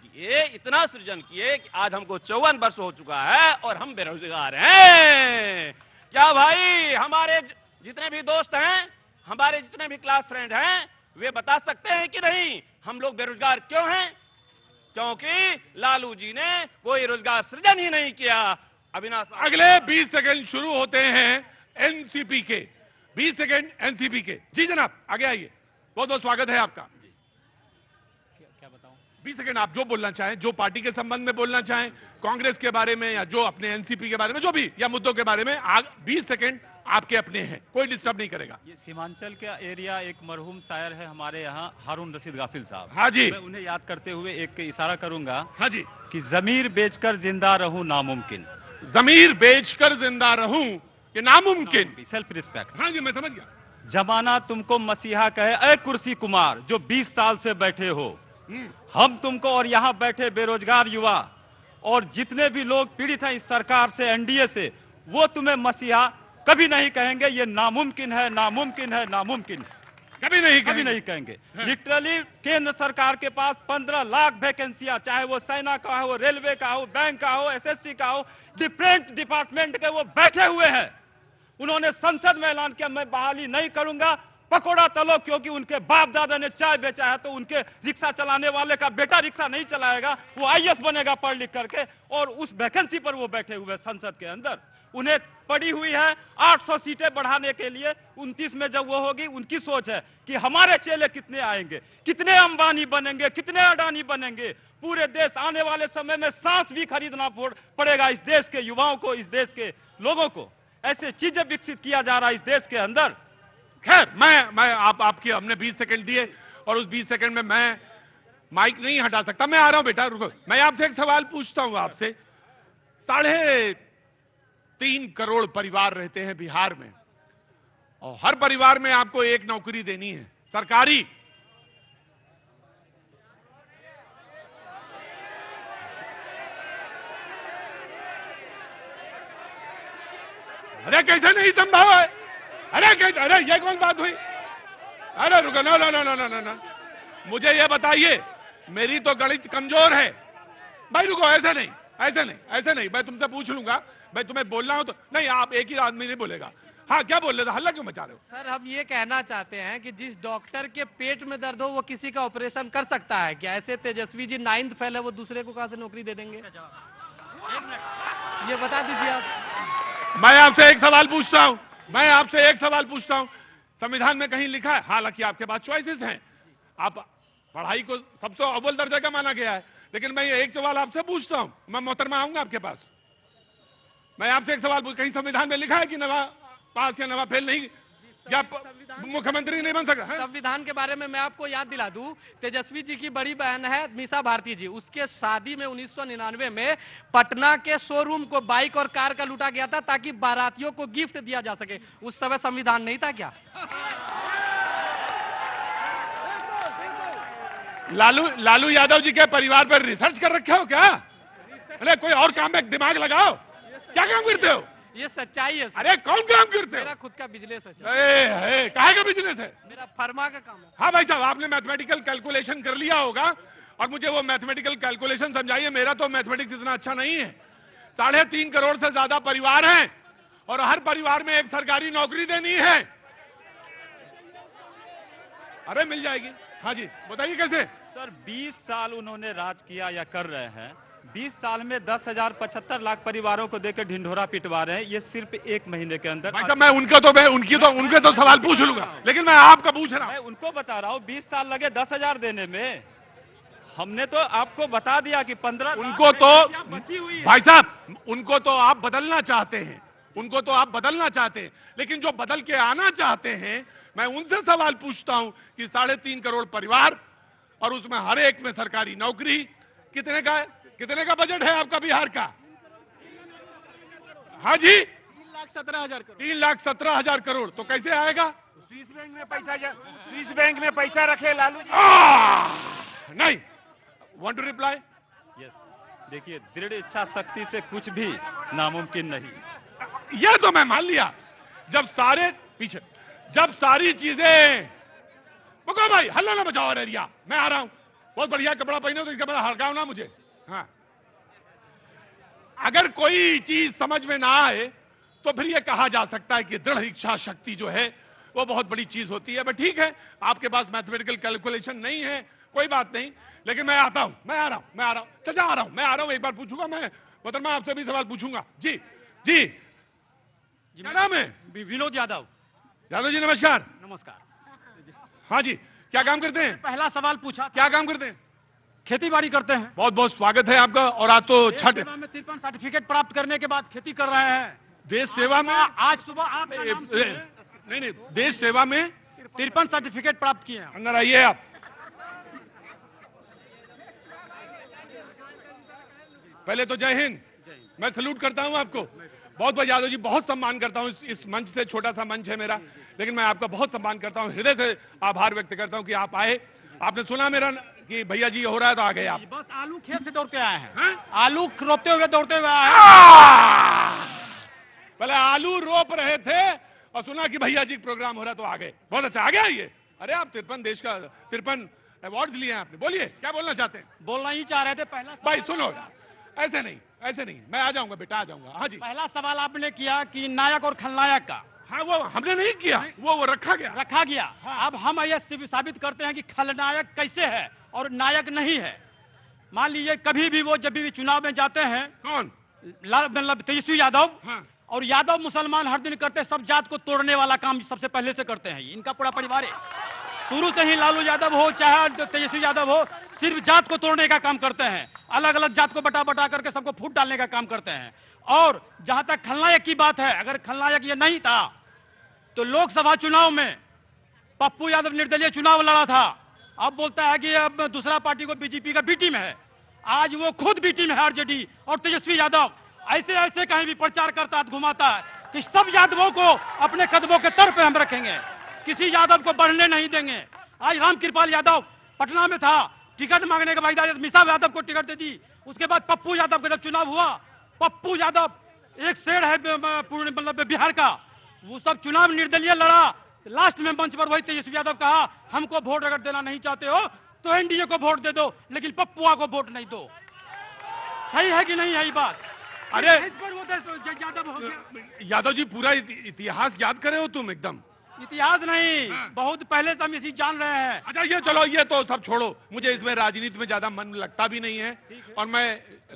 किए कि आज हमको 54 वर्ष हो चुका है और हम बेरोजगार हैं। क्या भाई हमारे जितने भी दोस्त हैं, हमारे जितने भी क्लास फ्रेंड हैं, वे बता सकते हैं कि नहीं हम लोग बेरोजगार क्यों हैं? क्योंकि लालू जी ने कोई रोजगार सृजन ही नहीं किया। अविनाश, अगले 20 सेकंड शुरू होते हैं एनसीपी के। 20 सेकंड एनसीपी के। जी जनाब आगे आइए, बहुत बहुत स्वागत है आपका। क्या बताऊं? 20 सेकंड आप जो बोलना चाहें, जो पार्टी के संबंध में बोलना चाहें, कांग्रेस के बारे में या जो अपने एनसीपी के बारे में, जो भी, या मुद्दों के बारे में, 20 सेकंड आपके अपने हैं, कोई डिस्टर्ब नहीं करेगा। ये सीमांचल का एरिया, एक मरहूम शायर है हमारे यहाँ, हारून रशीद गाफिल साहब। हाँ जी, मैं उन्हें याद करते हुए एक इशारा करूंगा। हाँ जी। कि जमीर बेचकर जिंदा रहूं नामुमकिन, जमीर बेचकर जिंदा रहूं ये नामुमकिन। Self respect. हाँ जी मैं समझ गया। जमाना तुमको मसीहा कहे, अय कुर्सी कुमार जो 20 साल से बैठे हो, हम तुमको और यहाँ बैठे बेरोजगार युवा और जितने भी लोग पीड़ित हैं इस सरकार से, एनडीए से, वो तुम्हें मसीहा कभी नहीं कहेंगे। ये नामुमकिन है, नामुमकिन है, नामुमकिन है, कभी नहीं कहेंगे। लिटरली केंद्र सरकार के पास 15 लाख वैकेंसियां, चाहे वो सेना का हो, रेलवे का हो, बैंक का हो, एसएससी का हो, डिफरेंट डिपार्टमेंट के वो बैठे हुए हैं। उन्होंने संसद में ऐलान किया मैं बहाली नहीं करूंगा, पकौड़ा तलो, क्योंकि उनके बाप दादा ने चाय बेचा है तो उनके रिक्शा चलाने वाले का बेटा रिक्शा नहीं चलाएगा, वो आईएएस बनेगा पढ़ लिख करके, और उस वैकेंसी पर वो बैठे हुए संसद के अंदर। उन्हें पड़ी हुई है 800 सीटें बढ़ाने के लिए, 29 में जब वो होगी उनकी सोच है कि हमारे चेले कितने आएंगे, कितने अंबानी बनेंगे, कितने अडानी बनेंगे। पूरे देश आने वाले समय में सांस भी खरीदना पड़ेगा इस देश के युवाओं को, इस देश के लोगों को। ऐसे चीजें विकसित किया जा रहा है इस देश के अंदर। खैर मैं आपके हमने 20 सेकंड दिए और उस 20 सेकंड में मैं माइक नहीं हटा सकता। मैं आ रहा हूं बेटा, रुको। मैं आपसे एक सवाल पूछता हूं आपसे। 3.5 करोड़ परिवार रहते हैं बिहार में और हर परिवार में आपको एक नौकरी देनी है सरकारी। अरे कैसे नहीं संभव है? अरे कैसे? अरे ये कौन बात हुई? अरे रुको, no no no no no no, मुझे ये बताइए, मेरी तो गणित कमजोर है भाई। रुको, ऐसे नहीं, ऐसे नहीं, ऐसे नहीं। मैं तुमसे पूछ लूंगा भाई, तुम्हें बोलना हो तो। नहीं, आप एक ही आदमी नहीं बोलेगा। हाँ, क्या बोल रहे थे? हल्ला क्यों मचा रहे हो? सर, हम ये कहना चाहते हैं कि जिस डॉक्टर के पेट में दर्द हो वो किसी का ऑपरेशन कर सकता है क्या? ऐसे तेजस्वी जी 9th फेल है, वो दूसरे को कहां से नौकरी दे देंगे? ये बता दीजिए आप। मैं आपसे एक सवाल पूछता हूं, मैं आपसे एक सवाल पूछता हूं। संविधान में कहीं लिखा है, हालांकि आपके पास चॉइसेस हैं, आप पढ़ाई को सबसे अव्वल दर्जा का माना गया है, लेकिन मैं ये एक सवाल आपसे पूछता हूं। मैं मोहतरमा आऊंगा आपके पास। मैं आपसे एक सवाल कहीं संविधान में लिखा है कि नवा पास या नवा फेल नहीं, या मुख्यमंत्री नहीं बन सकता? संविधान के बारे में मैं आपको याद दिला दूं, तेजस्वी जी की बड़ी बहन है मीसा भारती जी, उसके शादी में 1999 में पटना के शोरूम को बाइक और कार का लूटा गया था ताकि बारातियों को गिफ्ट दिया जा सके। उस समय संविधान नहीं था क्या? लालू यादव जी के परिवार पर रिसर्च कर रखे हो क्या? अरे कोई और काम में दिमाग लगाओ। क्या काम करते हो? ये सच्चाई है। अरे कौन काम करते हो? मेरा खुद का बिजनेस है। काहे का बिजनेस है? मेरा फर्मा का काम है। हाँ भाई साहब, आपने मैथमेटिकल कैलकुलेशन कर लिया होगा और मुझे वो मैथमेटिकल कैलकुलेशन समझाइए। मेरा तो मैथमेटिक्स इतना अच्छा नहीं है। 3.5 करोड़ से ज्यादा परिवार हैं और हर परिवार में एक सरकारी नौकरी देनी है। अरे मिल जाएगी। हाँ जी, बताइए कैसे? सर, 20 साल उन्होंने राज किया या कर रहे हैं। 20 साल में 10,075 लाख परिवारों को देकर ढिंढोरा पिटवा रहे हैं। ये सिर्फ 1 महीने के अंदर। भाई साहब, मैं उनके तो सवाल पूछ लूंगा, लेकिन मैं आपका पूछ रहा हूं। मैं उनको बता रहा हूँ 20 साल लगे 10,000 देने में। हमने तो आपको बता दिया कि 15 उनको तो भाई साहब, उनको तो आप बदलना चाहते हैं, उनको तो आप बदलना चाहते हैं, लेकिन जो बदल के आना चाहते हैं, मैं उनसे सवाल पूछता हूं कि 3.5 करोड़ परिवार और उसमें हर एक में सरकारी नौकरी, कितने का बजट है आपका बिहार का? हाँ जी, 3,17,000 करोड़। 3,17,000 करोड़। तो कैसे आएगा? स्विस बैंक में पैसा रखे लालू जी। नहीं, वांट टू रिप्लाई? यस, देखिए, दृढ़ इच्छा शक्ति से कुछ भी नामुमकिन नहीं। यह तो मैं मान लिया। जब सारी चीजें, रुको भाई, हल्ला ना बचाओ एरिया। मैं आ रहा हूं। बहुत बढ़िया कपड़ा पहने हो तो इसका मतलब हड़काओ ना मुझे। हाँ, अगर कोई चीज समझ में ना आए तो फिर यह कहा जा सकता है कि दृढ़ इच्छा शक्ति जो है वो बहुत बड़ी चीज होती है। बट ठीक है, आपके पास मैथमेटिकल कैलकुलेशन नहीं है, कोई बात नहीं, लेकिन मैं आता हूं, मैं आ रहा हूं, चाचा आ रहा हूं, एक बार पूछूंगा मैं, मतलब मैं आपसे भी सवाल पूछूंगा। जी जी, क्या नाम है? विनोद यादव। यादव जी नमस्कार। नमस्कार। हाँ जी, क्या काम करते हैं? पहला सवाल पूछा, क्या काम करते हैं? खेती बाड़ी करते हैं। बहुत बहुत स्वागत है आपका। और आज तो छठ, 53 सर्टिफिकेट प्राप्त करने के बाद खेती कर रहे हैं। देश सेवा में आज सुबह आप नहीं, देश सेवा में 53 सर्टिफिकेट प्राप्त किए हैं। अंदर आइए आप। पहले तो जय हिंद। मैं सैल्यूट करता हूं आपको। बहुत बहुत यादव जी, बहुत सम्मान करता हूं। इस मंच से, छोटा सा मंच है मेरा, लेकिन मैं आपका बहुत सम्मान करता हूं, हृदय से आभार व्यक्त करता हूं कि आप आए। आपने सुना मेरा कि भैया जी हो रहा है तो आ गए आप। बस आलू खेत से दौड़ते आए हैं। हाँ? आलू रोपते हुए दौड़ते हुए आए हैं। पहले आलू रोप रहे थे और सुना कि भैया जी प्रोग्राम हो रहा है तो आ गए। बहुत अच्छा, आ गया ये। अरे आप 53 अवार्ड लिए हैं आपने। बोलिए, क्या बोलना चाहते हैं? बोलना ही चाह रहे थे। पहला भाई सुनो, ऐसे नहीं, मैं आ जाऊंगा बेटा, आ जाऊंगा। हाँ जी, पहला सवाल आपने किया कि नायक और खलनायक का। हाँ, वो हमने नहीं किया, वो रखा गया। हाँ। अब हम यह साबित करते हैं कि खलनायक कैसे है और नायक नहीं है। मान लीजिए कभी भी वो जब भी चुनाव में जाते हैं, कौन? मतलब तेजस्वी यादव। हाँ। और यादव मुसलमान हर दिन करते, सब जात को तोड़ने वाला काम सबसे पहले से करते हैं। इनका पूरा परिवार है, शुरू से ही लालू यादव हो चाहे तेजस्वी यादव हो, सिर्फ जात को तोड़ने का काम करते हैं। अलग अलग जात को बटा बटा करके सबको फूट डालने का काम करते हैं। और जहां तक खलनायक की बात है, अगर खलनायक ये नहीं था तो लोकसभा चुनाव में पप्पू यादव निर्दलीय चुनाव लड़ा था, अब बोलता है कि अब दूसरा पार्टी को बीजेपी का बी टीम है। आज वो खुद बी टीम है आरजेडी, और तेजस्वी यादव ऐसे ऐसे कहीं भी प्रचार करता है, घुमाता है कि सब यादवों को अपने कदमों के तर पे हम रखेंगे, किसी यादव को बढ़ने नहीं देंगे। आज रामकृपाल यादव पटना में था, टिकट मांगने के बाद मिसा यादव को टिकट दे दी। उसके बाद पप्पू यादव का जब चुनाव हुआ, पप्पू यादव एक शेर है पूर्ण मतलब बिहार का, वो सब चुनाव निर्दलीय लड़ा। लास्ट में मंच पर वही तेजस्वी यादव कहा, हमको वोट अगर देना नहीं चाहते हो तो एनडीए को वोट दे दो, लेकिन पप्पुआ को वोट नहीं दो। सही है कि नहीं है ये बात? अरे यादव हो गया। यादव जी पूरा इतिहास याद करे हो तुम एकदम? इतिहास नहीं, बहुत पहले से हम इसी जान रहे हैं। अच्छा ये चलो, ये तो सब छोड़ो, मुझे इसमें राजनीति में ज्यादा मन लगता भी नहीं है, और मैं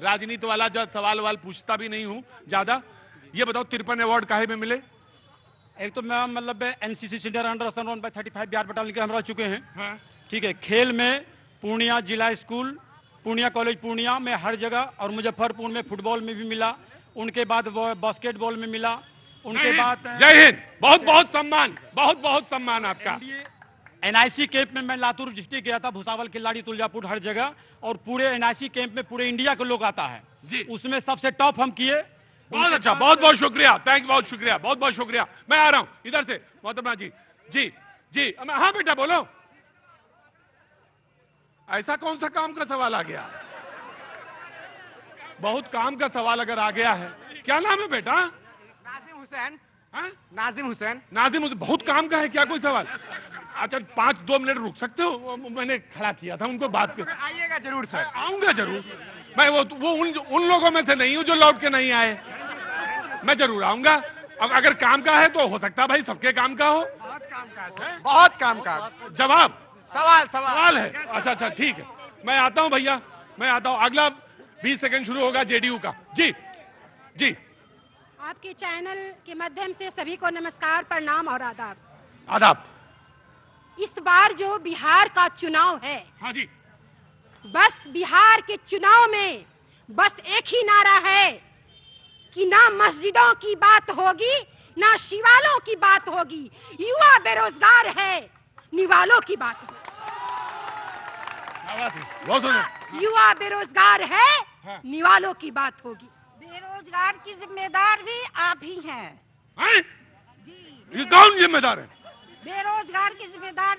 राजनीति वाला जो सवाल पूछता भी नहीं हूँ ज्यादा। ये बताओ 53 अवार्ड काहे में मिले? एक तो मैं मतलब NCC senior under 1/35 Bihar battalion के हम रह चुके हैं। ठीक है, खेल में पूर्णिया जिला स्कूल, पूर्णिया कॉलेज पूर्णिया में हर जगह, और मुजफ्फरपुर में फुटबॉल में भी मिला, उनके बाद वो बास्केटबॉल में मिला, उनके बाद जय हिंद, बहुत बहुत सम्मान, बहुत बहुत सम्मान आपका। एनआईसी कैंप में मैं लातूर डिस्ट्रिक्ट गया था, भुसावल, खिलाड़ी, तुलजापुर, हर जगह, और पूरे एनआईसी कैंप में पूरे इंडिया के लोग आता है जी, उसमें सबसे टॉप हम किए। बहुत अच्छा, बहुत बहुत शुक्रिया, थैंक, बहुत शुक्रिया, बहुत बहुत शुक्रिया। मैं आ रहा हूं इधर से, मोहतरमा जी। जी जी, हाँ बेटा बोलो। ऐसा कौन सा काम का सवाल आ गया? बहुत काम का सवाल अगर आ गया है, क्या नाम है बेटा? नाजिम हुसैन। नाजिम हुसैन। नाजिम हुसैन, बहुत काम का है क्या कोई सवाल? अच्छा 5-2 मिनट रुक सकते हो? मैंने खड़ा किया था उनको बात कर। आइएगा जरूर सर। आऊंगा जरूर, मैं वो उन लोगों में से नहीं हूं जो लौट के नहीं आए, मैं जरूर आऊंगा। अब अगर काम का है तो हो सकता है भाई सबके काम का हो। बहुत काम का है, बहुत काम का। जवाब सवाल है। अच्छा अच्छा ठीक है, मैं आता हूं भैया, मैं आता हूं। अगला 20 सेकंड शुरू होगा जेडीयू का। जी जी, आपके चैनल के माध्यम से सभी को नमस्कार, प्रणाम और आदाब। आदाब। इस बार जो बिहार का चुनाव है, हाँ जी, बस बिहार के चुनाव में बस एक ही नारा है कि ना मस्जिदों की बात होगी, ना शिवालों की बात होगी, युवा बेरोजगार है, निवालों की बात होगी। बहुत सुनो, युवा बेरोजगार है, हाँ। निवालों की बात होगी। बेरोजगार की जिम्मेदार भी आप ही हैं। हैं? जी, ये कौन जिम्मेदार है? बेरोजगार की जिम्मेदार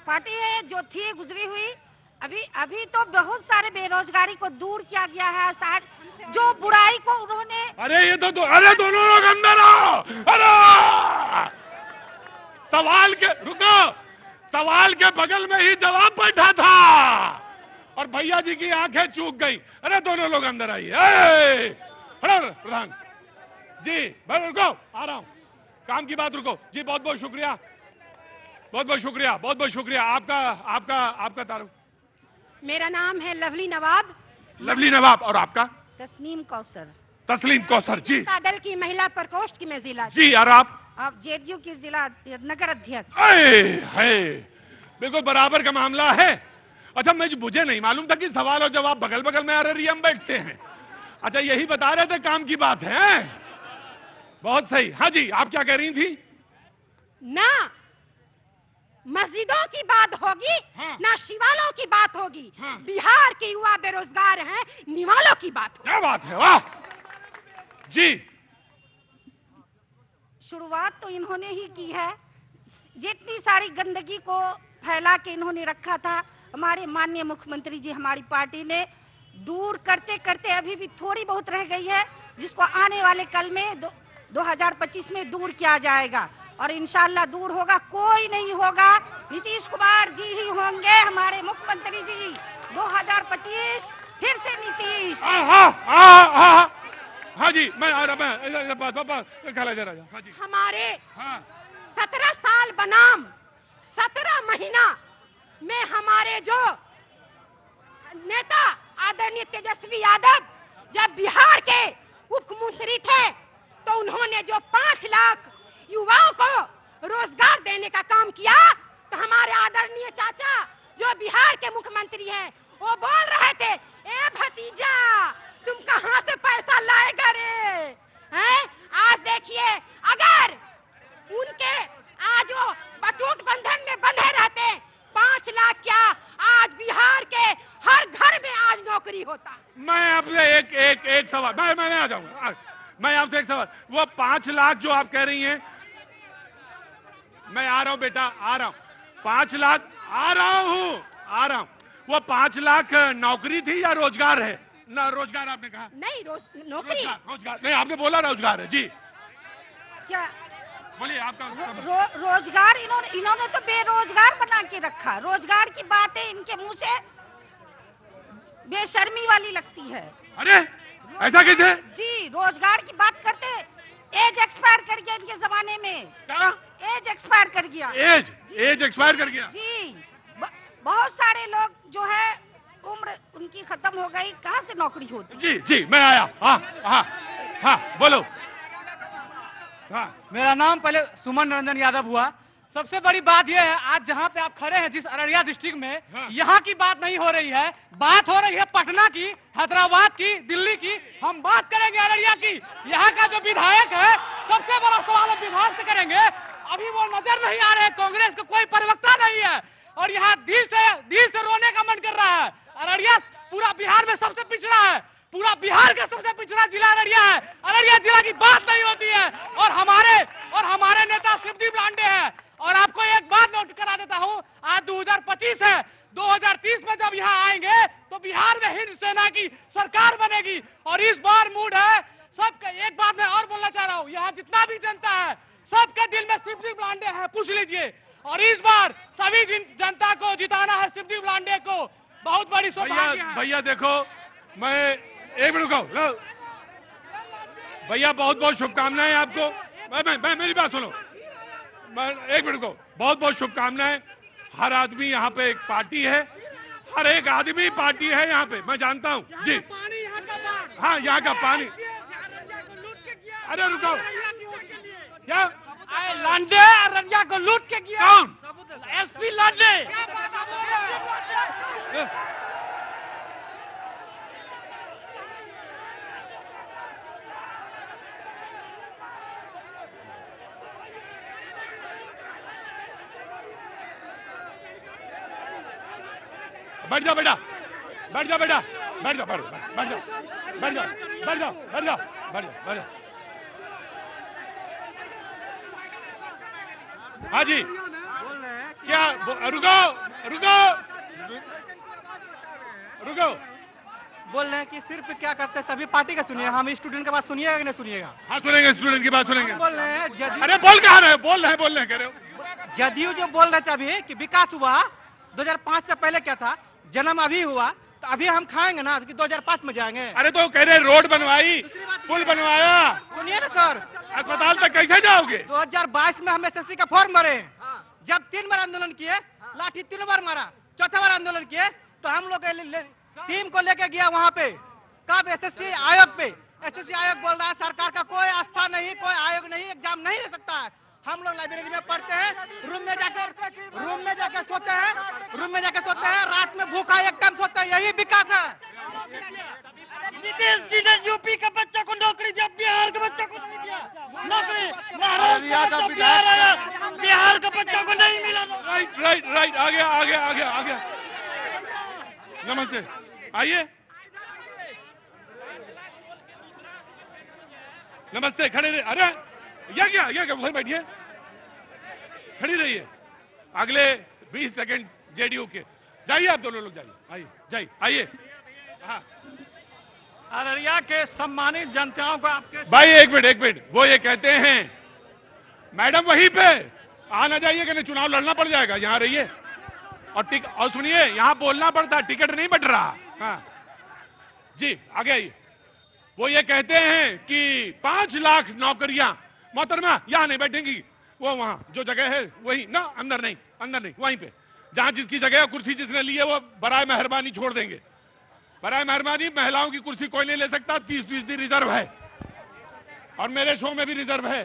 पार्टी है जो थी गुजरी हुई। अभी तो बहुत सारे बेरोजगारी को दूर किया गया है, शायद जो बुराई को उन्होंने। अरे ये तो अरे दोनों लोग अंदर आओ। अरे सवाल के बगल में ही जवाब बैठा था, और भैया जी की आंखें चूक गई। अरे दोनों लोग अंदर आइए। प्रधान जी, भाई रुको, आ रहा हूं, काम की बात रुको जी। बहुत बहुत शुक्रिया, बहुत बहुत शुक्रिया, बहुत बहुत शुक्रिया आपका तारुफ। मेरा नाम है लवली नवाब। लवली नवाब, और आपका? तस्नीम कौसर। तस्लीम कौसर जी। दल की महिला प्रकोष्ठ की मैं जिला जी, और आप जेडीयू की जिला नगर अध्यक्ष। है बिल्कुल बराबर का मामला है। अच्छा मुझे नहीं मालूम था कि सवाल और जवाब बगल बगल में आरएरियम बैठते हैं। अच्छा यही बता रहे थे, काम की बात है। बहुत सही। हाँ जी, आप क्या कह रही थी? ना मस्जिदों की बात होगी, हाँ। ना शिवालों की बात होगी, हाँ। बिहार के युवा बेरोजगार हैं, निवालों की बात होगी। क्या बात है, वाह जी। शुरुआत तो इन्होंने ही की है। जितनी सारी गंदगी को फैला के इन्होंने रखा था, हमारे माननीय मुख्यमंत्री जी हमारी पार्टी ने दूर करते करते अभी भी थोड़ी बहुत रह गई है, जिसको आने वाले कल में 2025 में दूर किया जाएगा, और इंशाल्लाह दूर होगा। कोई नहीं होगा, नीतीश कुमार जी ही होंगे हमारे मुख्यमंत्री जी। 2025 फिर से नीतीश। हाँ जी, मैं आ रहा, मैं खाला जरा। हाँ जी, हमारे हाँ 17 साल बनाम 17 महीना में हमारे जो नेता आदरणीय तेजस्वी यादव जब बिहार के उप मुख्यमंत्री थे, तो उन्होंने जो 5 लाख युवाओं को रोजगार देने का काम किया, तो हमारे आदरणीय चाचा जो बिहार के मुख्यमंत्री हैं, वो बोल रहे थे, ए भतीजा तुम कहां से पैसा लाएगा रे? हैं? आज देखिए, अगर उनके आज वो बटूट बंधन में होता। मैं आपसे एक सवाल, मैं आ जाऊंगा। मैं आपसे एक सवाल, वो 5 लाख जो आप कह रही हैं, मैं आ रहा हूं बेटा, आ रहा हूं, 5 लाख, आ रहा हूं, वो 5 लाख नौकरी थी या रोजगार है? ना, रोजगार आपने कहा नहीं, नौकरी, रोजगार नहीं, आपने बोला रोजगार है जी। क्या बोलिए आपका रोजगार इन्होंने तो बेरोजगार बना के रखा। रोजगार की बातें इनके मुंह से बेशर्मी वाली लगती है। अरे ऐसा कैसे जी, रोजगार की बात करते, एज एक्सपायर कर गया इनके जमाने में। क्या? एज एक्सपायर कर गया। एज एक्सपायर कर गया जी, बहुत सारे लोग जो है उम्र उनकी खत्म हो गई, कहाँ से नौकरी होती? जी जी, मैं आया। हाँ बोलो। हाँ, मेरा नाम पहले सुमन रंजन यादव हुआ। सबसे बड़ी बात यह है, आज जहां पे आप खड़े हैं जिस अररिया डिस्ट्रिक्ट में, यहाँ की बात नहीं हो रही है, बात हो रही है पटना की, हैदराबाद की, दिल्ली की। हम बात करेंगे अररिया की। यहाँ का जो विधायक है, सबसे बड़ा सवाल हम विभाग से करेंगे। अभी वो नजर नहीं आ रहे, कांग्रेस का कोई प्रवक्ता नहीं है, और यहाँ दिल से रोने का मन कर रहा है। अररिया पूरा बिहार में सबसे पिछड़ा है, पूरा बिहार का सबसे पिछड़ा जिला अररिया है। अररिया जिला की बात नहीं होती है, और हमारे नेता शिवदीप लांडे हैं। और आपको एक बात नोट करा देता हूँ, आज 2025 है, 2030 में जब यहाँ आएंगे तो बिहार में हिंद सेना की सरकार बनेगी। और इस बार मूड है सबका। एक बात मैं और बोलना चाह रहा हूँ, यहाँ जितना भी जनता है, सबके दिल में शिवदीप लांडे है, पूछ लीजिए। और इस बार सभी जनता को जिताना है शिवदीप लांडे को। बहुत बड़ी सौभाग्य है। भैया देखो, मैं एक मिनट रुको भैया, बहुत बहुत शुभकामनाएं आपको। मैं मेरी बात सुनो, एक मिनट को, बहुत बहुत शुभकामनाएं। हर आदमी यहाँ पे एक पार्टी है, हर एक आदमी पार्टी है यहाँ पे, मैं जानता हूँ जी। हाँ, यहाँ का पानी। अरे रुको, क्या लांडे अररिया को लूट के किया? कौन? एसपी लांडे। बैठ जाओ बेटा, बैठ जाओ बेटा, बैठ जाओ, हाँ जी, क्या? रुको। बोल रहे हैं कि सिर्फ क्या करते हैं, सभी पार्टी का सुनिए, हम स्टूडेंट के बात सुनिएगा कि नहीं सुनिएगा? हाँ सुनेंगे, स्टूडेंट की बात सुनेंगे। बोल रहे हैं जदयू। अरे बोल कहाँ रहे? बोल रहे कह रहे हो। जदयू जो बोल रहे थे अभी कि विकास हुआ 2005 से पहले क्या था, जन्म अभी हुआ, तो अभी हम खाएंगे ना कि 2005 में जाएंगे? अरे तो कह रहे रोड बनवाई, पुल बनवाया, सुनिए ना सर, अस्पताल तक कैसे जाओगे? 2022 में हम एसएससी का फॉर्म भरे, जब 3 बार आंदोलन किए, लाठी 3 बार मारा, 4था बार आंदोलन किए, तो हम लोग टीम को लेके गया वहाँ पे, कब? एसएससी आयोग पे। एसएससी आयोग बोल रहा है सरकार का कोई आस्था नहीं, कोई आयोग नहीं, एग्जाम नहीं ले सकता है। हम लोग लाइब्रेरी में पढ़ते हैं, रूम में जाकर सोते हैं, रात में भूखा एक टाइम सोते हैं, यही विकास है। नीतीश जी ने यूपी के बच्चों को नौकरी दिया, बिहार के बच्चों को नहीं दिया नौकरी। बिहार के बच्चों को नहीं मिला। राइट, आ गया। नमस्ते, आइए। नमस्ते, खड़े रहिए। अरे ये क्या उधर बैठिए, खड़ी रहिए। अगले 20 सेकंड जेडीयू के, जाइए आप दोनों लोग, आइए। हाँ, अररिया के सम्मानित जनताओं को आपके भाई एक मिनट, वो ये कहते हैं मैडम वहीं पे आना जाइए कि नहीं, चुनाव लड़ना पड़ जाएगा, यहाँ रहिए। और सुनिए, यहाँ बोलना पड़ता है, टिकट नहीं बट रहा। हाँ जी, आगे आइए। वो ये कहते हैं कि 5 लाख नौकरियां, मोहतरमा यहाँ नहीं बैठेंगी, वो वहां जो जगह है वही ना, अंदर नहीं, वहीं पे जहां जिसकी जगह कुर्सी जिसने ली है वो बराए मेहरबानी छोड़ देंगे। बराए मेहरबानी, महिलाओं की कुर्सी कोई नहीं ले सकता, 30% रिजर्व है, और मेरे शो में भी रिजर्व है।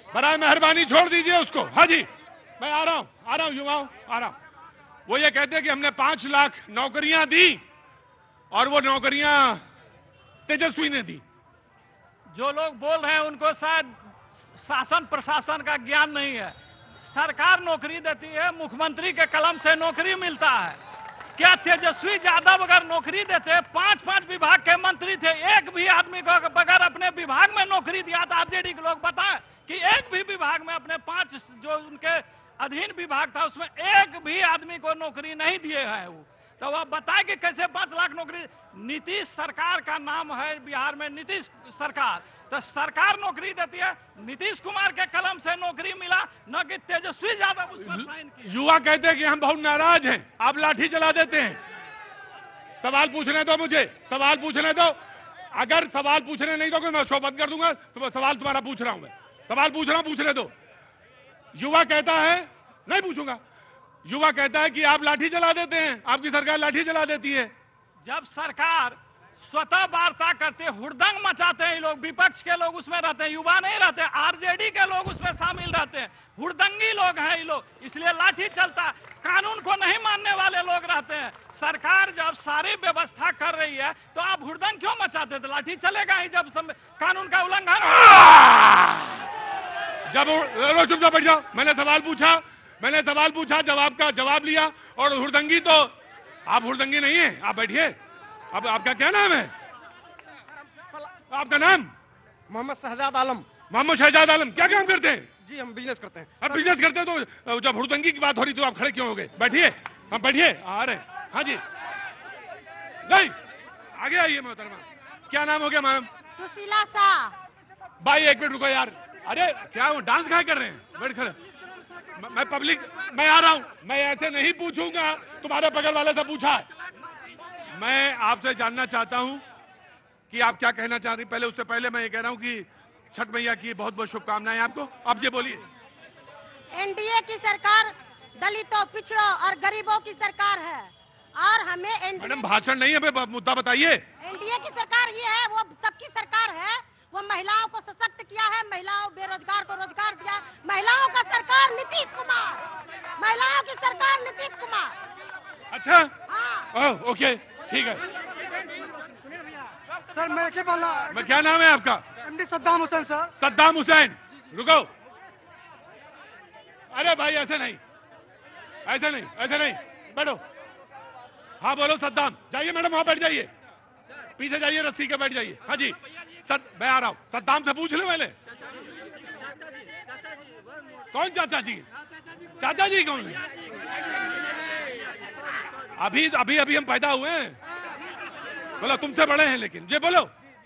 बराए मेहरबानी छोड़ दीजिए उसको। हाँ जी, मैं आ रहा हूं युवाओं, आ रहा हूं। वो ये कहते हैं कि हमने 5 लाख नौकरियां दी, और वो नौकरियां तेजस्वी ने दी। जो लोग बोल रहे हैं उनको शायद शासन प्रशासन का ज्ञान नहीं है। सरकार नौकरी देती है, मुख्यमंत्री के कलम से नौकरी मिलता है। क्या तेजस्वी यादव अगर नौकरी देते, 5-5 विभाग के मंत्री थे, एक भी आदमी को अगर अपने विभाग में नौकरी दिया तो आरजेडी के लोग बताएं कि एक भी विभाग में अपने 5 जो उनके अधीन विभाग था उसमें एक भी आदमी को नौकरी नहीं दिए हैं वो। तो वह बताए कि कैसे 5 लाख नौकरी। नीतीश सरकार का नाम है बिहार में, नीतीश सरकार, तो सरकार नौकरी देती है। नीतीश कुमार के कलम से नौकरी मिला, न कि तेजस्वी यादव उस पर साइन किया। युवा कहते हैं कि हम बहुत नाराज हैं, आप लाठी चला देते हैं। सवाल पूछने दो मुझे, सवाल पूछने दो। अगर सवाल पूछने नहीं दोगे मैं शो बंद कर दूंगा। सवाल तुम्हारा पूछ रहा हूं मैं, सवाल पूछ रहा हूं, पूछने दो। युवा कहता है, नहीं पूछूंगा, युवा कहता है कि आप लाठी चला देते हैं, आपकी सरकार लाठी चला देती है। जब सरकार स्वतः वार्ता करते, हुड़दंग मचाते हैं, लोग विपक्ष के लोग उसमें रहते हैं, युवा नहीं रहते, आरजेडी के लोग उसमें शामिल रहते हैं, हुड़दंगी लोग हैं ये लोग, इसलिए लाठी चलता। कानून को नहीं मानने वाले लोग रहते हैं। सरकार जब सारी व्यवस्था कर रही है तो आप हुड़दंग क्यों मचाते थे? लाठी चलेगा ही जब कानून का उल्लंघन। जब चुपचाप बैठ जाओ, मैंने सवाल पूछा, जवाब का जवाब लिया, और हुड़दंगी तो आप हुड़दंगी नहीं है, आप बैठिए। अब आपका क्या नाम है? आपका नाम? मोहम्मद शहजाद आलम। मोहम्मद शहजाद आलम, क्या काम करते हैं? जी हम बिजनेस करते हैं। आप बिजनेस करते हैं, तो जब हुड़दंगी की बात हो रही थी तो आप खड़े क्यों हो गए? बैठिए, हम बैठिए, आ रहे। हाँ जी, नहीं आगे आइए मोहतरमा। क्या नाम हो गया मैम? सुशीला शाह। भाई एक मिनट रुको यार। अरे क्या वो डांस क्या कर रहे हैं? बैठ खड़े। मैं पब्लिक, मैं आ रहा हूं, मैं ऐसे नहीं पूछूंगा, तुम्हारे बगल वाले से पूछा है। मैं आपसे जानना चाहता हूं कि आप क्या कहना चाह रही। पहले उससे पहले मैं ये कह रहा हूं कि छठ मैया की बहुत बहुत शुभकामनाएं आपको। आप ये बोलिए। एनडीए की सरकार दलितों, पिछड़ों और गरीबों की सरकार है, और हमें एनडीए। मैडम भाषण नहीं है, मुद्दा बताइए। एनडीए की सरकार ये है, वो सबकी सरकार है, वो महिलाओं को सशक्त किया है, महिलाओं बेरोजगार को रोजगार दिया। महिलाओं का सरकार नीतीश कुमार, महिलाओं की सरकार नीतीश कुमार। अच्छा, हाँ। ओके, ठीक है। सर मैं क्या बोल रहा? मैं, क्या नाम है आपका? MD Saddam Hussain sir. सद्दाम हुसैन, रुको। अरे भाई ऐसे नहीं, ऐसे नहीं, ऐसे नहीं, बैठो। हाँ बोलो सद्दाम। जाइए मैडम, वहां बैठ जाइए, पीछे जाइए, रस्सी के बैठ जाइए। हाँ जी, मैं आ रहा हूं। सद्दाम से पूछ ले पहले। कौन चाचा जी? चाचा जी कौन है? अभी हम पैदा हुए हैं। बोलो, तुमसे बड़े हैं लेकिन। ये बोलो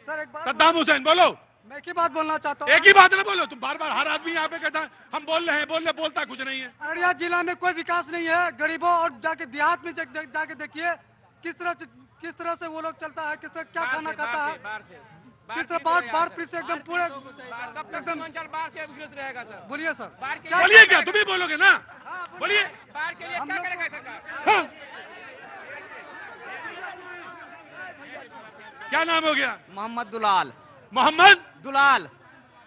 सर एक बात, सद्दाम हुसैन बोलो। मैं एक ही बात बोलना चाहता हूँ। एक ही बात ना बोलो, तुम बार बार, हर आदमी यहाँ पे कहता है हम बोल रहे हैं, बोलता कुछ नहीं है। अररिया जिला में कोई विकास नहीं है। गरीबों और जाके देहात में जाके देखिए किस तरह से वो लोग चलता है, किस तरह क्या खाना खाता है, किस तरह बाढ़ फिर से एकदम पूरे एकदम। बोलिए सर, बोलिए, क्या तुम ही बोलोगे ना? बोलिए। बाढ़ के लिए क्या करेगा सरकार? हाँ। क्या नाम हो गया? मोहम्मद दुलाल। मोहम्मद दुलाल।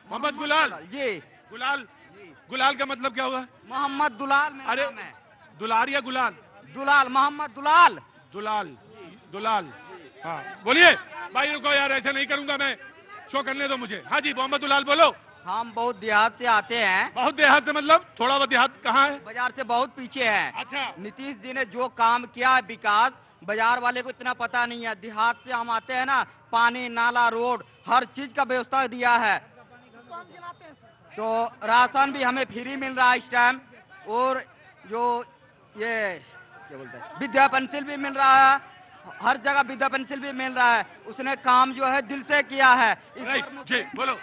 मोहम्मद गुलाल जी। गुलाल, गुलाल का मतलब क्या हुआ? मोहम्मद दुलाल मेरा अरे नाम है। दुलार या गुलाल? दुलाल, मोहम्मद दुलाल। दुलाल। हाँ बोलिए। भाई रुको यार, ऐसे नहीं करूंगा मैं, शो करने दो मुझे। हाँ जी, मोहम्मद दुलाल बोलो। हम बहुत देहात से आते हैं। बहुत देहात से मतलब? थोड़ा बहुत देहात कहाँ है? बाजार से बहुत पीछे है। अच्छा। नीतीश जी ने जो काम किया है विकास, बाजार वाले को इतना पता नहीं है। देहात से हम आते हैं ना, पानी, नाला, रोड, हर चीज का व्यवस्था दिया है। तो राशन भी हमें फ्री मिल रहा है इस टाइम, और जो ये क्या बोलते हैं, विद्या पेंसिल भी मिल रहा है, हर जगह विद्या पेंसिल भी मिल रहा है। उसने काम जो है दिल से किया है। जी बोलो।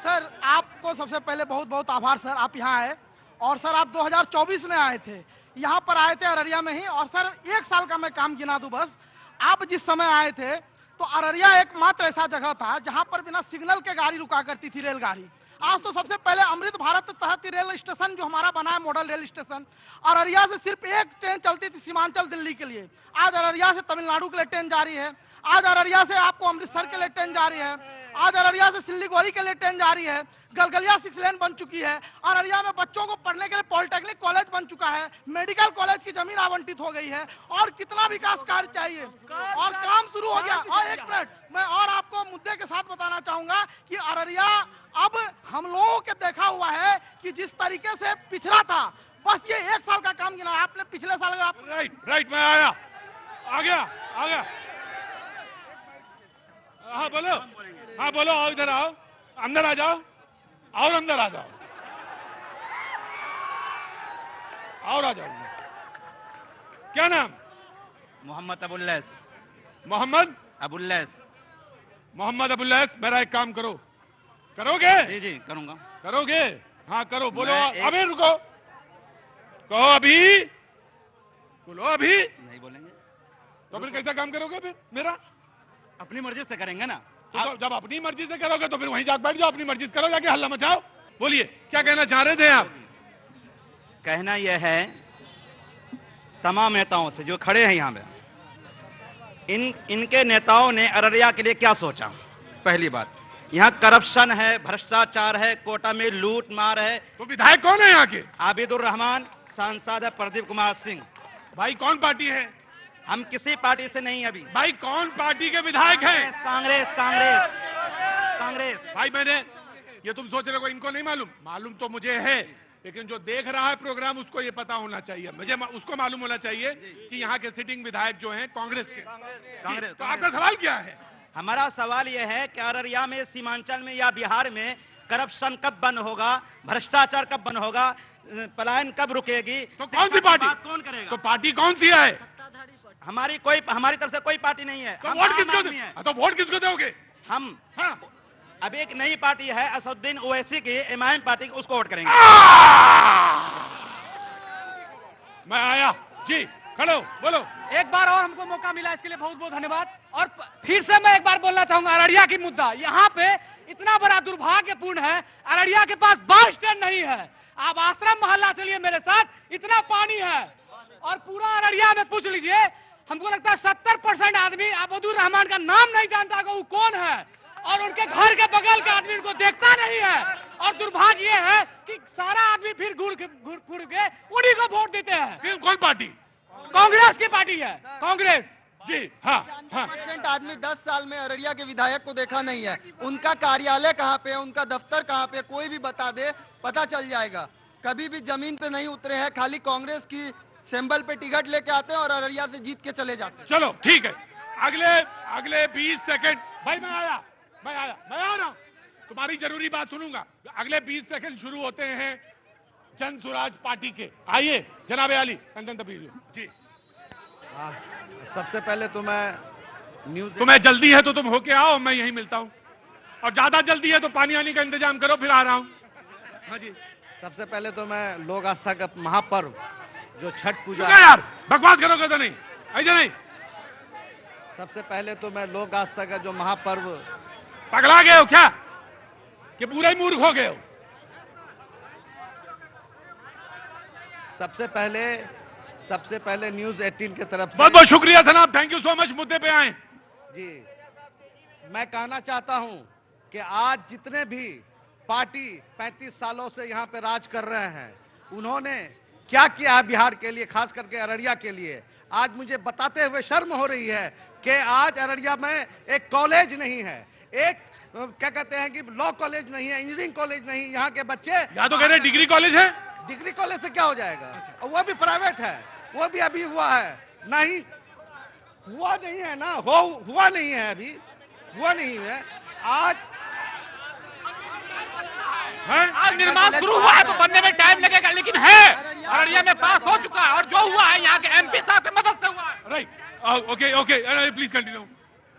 सर आपको सबसे पहले बहुत बहुत आभार सर, आप यहाँ आए। और सर आप 2024 में आए थे, यहाँ पर आए थे अररिया में ही। और सर 1 साल का मैं काम गिना दूं बस। आप जिस समय आए थे तो अररिया एकमात्र ऐसा जगह था जहाँ पर बिना सिग्नल के गाड़ी रुका करती थी, रेलगाड़ी। आज तो सबसे पहले अमृत भारत तहत रेल स्टेशन जो हमारा बना है, मॉडल रेल स्टेशन, अररिया से सिर्फ एक ट्रेन चलती थी सीमांचल दिल्ली के लिए, आज अररिया से तमिलनाडु के लिए ट्रेन जा रही है। आज अररिया से आपको अमृतसर के लिए ट्रेन जा रही है। आज अररिया से सिल्लीगुड़ी के लिए ट्रेन जा रही है। गलगलिया 6 लेन बन चुकी है। अररिया में बच्चों को पढ़ने के लिए पॉलिटेक्निक कॉलेज बन चुका है। मेडिकल कॉलेज की जमीन आवंटित हो गई है। और कितना विकास कार्य चाहिए, और काम शुरू हो गया। और एक मिनट मैं और आपको मुद्दे के साथ बताना चाहूंगा कि अररिया अब हम लोगों के देखा हुआ है कि जिस तरीके से पिछड़ा था, बस ये 1 साल का काम गिना। आपने पिछले साल अगर आप राइट, मैं आया। आ गया आ गया। हाँ बोलो, हाँ बोलो, आओ इधर आओ, अंदर आ जाओ, और अंदर आ जाओ, और आ जाओ। क्या नाम? मोहम्मद अबुल्लैस। मोहम्मद अबुल्लैस। मोहम्मद अबुल्लैस, मेरा एक काम करो, करोगे? जी जी करूंगा। करोगे? हाँ करो, बोलो। मैं अभी रुको, कहो अभी, बोलो अभी। नहीं बोलेंगे तो फिर कैसा काम करोगे फिर मेरा? अपनी मर्जी से करेंगे ना। तो जब अपनी मर्जी से करोगे तो फिर वहीं जाके बैठ जाओ, अपनी मर्जी से करो, जाके हल्ला मचाओ। बोलिए क्या कहना चाह रहे थे आप? कहना यह है तमाम नेताओं से जो खड़े हैं यहाँ पे, इनके नेताओं ने अररिया के लिए क्या सोचा? पहली बात, यहाँ करप्शन है, भ्रष्टाचार है, कोटा में लूट मार है। तो विधायक कौन है यहाँ के? आबिदुर रहमान, सांसद है प्रदीप कुमार सिंह। भाई कौन पार्टी है? हम किसी पार्टी से नहीं। अभी भाई कौन पार्टी के विधायक हैं? कांग्रेस कांग्रेस कांग्रेस। भाई मैंने, ये तुम सोच रहे हो इनको नहीं मालूम? मालूम तो मुझे है, लेकिन जो देख रहा है प्रोग्राम उसको ये पता होना चाहिए, मुझे उसको मालूम होना चाहिए कि यहाँ के सिटिंग विधायक जो हैं कांग्रेस के। कांग्रेस। तो आपका सवाल क्या है? हमारा सवाल यह है कि अररिया में, सीमांचल में या बिहार में करप्शन कब बंद होगा, भ्रष्टाचार कब बंद होगा, पलायन कब रुकेगी? तो कौन सी पार्टी? कौन करेगा? तो पार्टी कौन सी है? हमारी तरफ से कोई पार्टी नहीं है। तो वोट किसको दे? तो वोट किसको दोगे? हम हाँ। अब एक नई पार्टी है असदुद्दीन ओवैसी की, एमआईएम पार्टी, उसको वोट करेंगे। मैं आया जी, खड़ो, बोलो। एक बार और हमको मौका मिला, इसके लिए बहुत बहुत धन्यवाद। और फिर से मैं एक बार बोलना चाहूंगा, अररिया की मुद्दा यहाँ पे इतना बड़ा दुर्भाग्यपूर्ण है, अररिया के पास बस स्टैंड नहीं है। आप आश्रम मोहल्ला चलिए मेरे साथ, इतना पानी है। और पूरा अररिया में पूछ लीजिए, हमको लगता है 70% आदमी आबिदुर रहमान का नाम नहीं जानता कि वो कौन है, और उनके घर के बगल के आदमी उनको देखता नहीं है। और दुर्भाग्य ये है कि सारा आदमी फिर घूर के उन्हीं को वोट देते हैं। फिर कौन पार्टी? कांग्रेस की पार्टी है, कांग्रेस जी। हाँ हाँ। आदमी 10 साल में अररिया के विधायक को देखा नहीं है। उनका कार्यालय कहाँ पे है, उनका दफ्तर कहाँ पे, कोई भी बता दे, पता चल जाएगा। कभी भी जमीन पे नहीं उतरे हैं, खाली कांग्रेस की सिंबल पे टिकट लेके आते हैं और अररिया से जीत के चले जाते हैं। चलो ठीक है, अगले 20 सेकंड। भाई मैं आ रहा हूं, तुम्हारी जरूरी बात सुनूंगा। अगले 20 सेकंड शुरू होते हैं जन स्वराज पार्टी के। आइए जनाब अली जी। सबसे पहले तो मैं न्यूज, तुम्हें जल्दी है तो तुम होके आओ, मैं यहीं मिलता हूं। और ज्यादा जल्दी है तो पानी आने का इंतजाम करो, फिर आ रहा हूं। हाँ जी। सबसे पहले तो मैं लोक आस्था का महापर्व जो छठ पूजा, यार बकवास करोगे तो नहीं, ऐसे नहीं। सबसे पहले तो मैं लोक आस्था का जो महापर्व, पगला गए हो क्या कि पूरे ही मूर्ख हो गए हो? सबसे पहले न्यूज 18 की तरफ से बहुत बहुत शुक्रिया जनाब, थैंक यू सो मच, मुद्दे पे आए जी। मैं कहना चाहता हूं कि आज जितने भी पार्टी 35 सालों से यहां पे राज कर रहे हैं, उन्होंने क्या किया है बिहार के लिए, खास करके अररिया के लिए। आज मुझे बताते हुए शर्म हो रही है कि आज अररिया में एक कॉलेज नहीं है, एक क्या कहते हैं कि लॉ कॉलेज नहीं है, इंजीनियरिंग कॉलेज नहीं। यहाँ के बच्चे या तो कह रहे डिग्री कॉलेज है। डिग्री कॉलेज से क्या हो जाएगा? और वो भी प्राइवेट है, वो भी अभी हुआ है नहीं, हुआ नहीं है ना, हुआ नहीं है, अभी हुआ नहीं है। आज निर्माण शुरू हुआ है तो बनने में टाइम लगेगा, लेकिन है अररिया में पास हो चुका है। और जो हुआ है यहाँ के एमपी साहब की मदद से हुआ है। Right, okay please continue.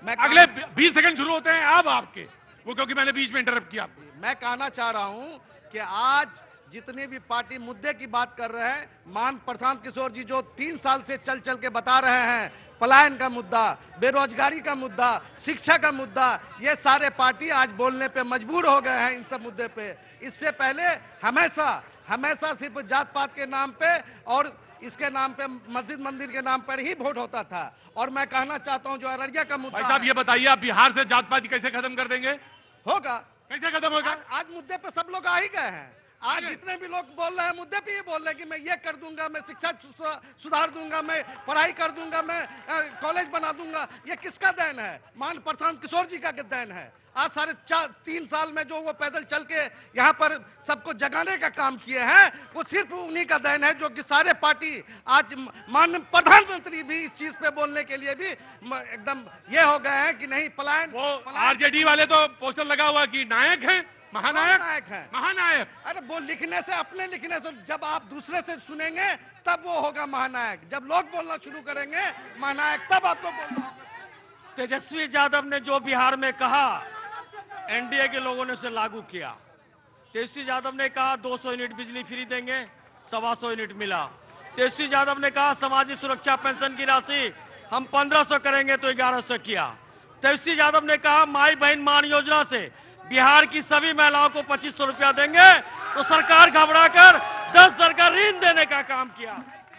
अगले 20 सेकंड शुरू होते हैं अब आपके, वो क्योंकि मैंने बीच में इंटरप्ट किया। मैं कहना चाह रहा हूं कि आज जितने भी पार्टी मुद्दे की बात कर रहे हैं, मान प्रशांत किशोर जी जो 3 साल से चल के बता रहे हैं, पलायन का मुद्दा, बेरोजगारी का मुद्दा, शिक्षा का मुद्दा, ये सारे पार्टी आज बोलने पे मजबूर हो गए हैं इन सब मुद्दे पे। इससे पहले हमेशा सिर्फ जात पात के नाम पे और इसके नाम पे, मस्जिद मंदिर के नाम पर ही वोट होता था। और मैं कहना चाहता हूं जो अररिया का मुद्दा, भाई साहब ये बताइए, आप बिहार से जात पात कैसे खत्म कर देंगे? होगा, कैसे खत्म होगा? आज मुद्दे पे सब लोग आ ही गए हैं, आज जितने भी लोग बोल रहे हैं मुद्दे पे ये बोल रहे हैं कि मैं ये कर दूंगा, मैं शिक्षा सुधार दूंगा, मैं पढ़ाई कर दूंगा, मैं कॉलेज बना दूंगा, ये किसका देन है? मान प्रशांत किशोर जी का देन है। आज 3.5 साल में जो वो पैदल चल के यहाँ पर सबको जगाने का काम किए हैं, वो सिर्फ उन्हीं का देन है, जो कि सारे पार्टी आज माननीय प्रधानमंत्री भी इस चीज पे बोलने के लिए भी एकदम ये हो गए हैं कि नहीं पलायन। आरजेडी वाले तो पोस्टर लगा हुआ कि नायक हैं, महानायक है, महानायक। अरे वो लिखने से, अपने लिखने से, जब आप दूसरे से सुनेंगे तब वो होगा महानायक। जब लोग बोलना शुरू करेंगे महानायक, तब आपको बोलना। तेजस्वी यादव ने जो बिहार में कहा, एनडीए के लोगों ने उसे लागू किया। तेजस्वी यादव ने कहा 200 यूनिट बिजली फ्री देंगे, 125 यूनिट मिला। तेजस्वी यादव ने कहा सामाजिक सुरक्षा पेंशन की राशि हम 1500 करेंगे, तो 1100 किया। तेजस्वी यादव ने कहा माई बहन मान योजना से बिहार की सभी महिलाओं को 2500 रुपया देंगे, तो सरकार घबराकर 10,000 का ऋण देने का काम किया।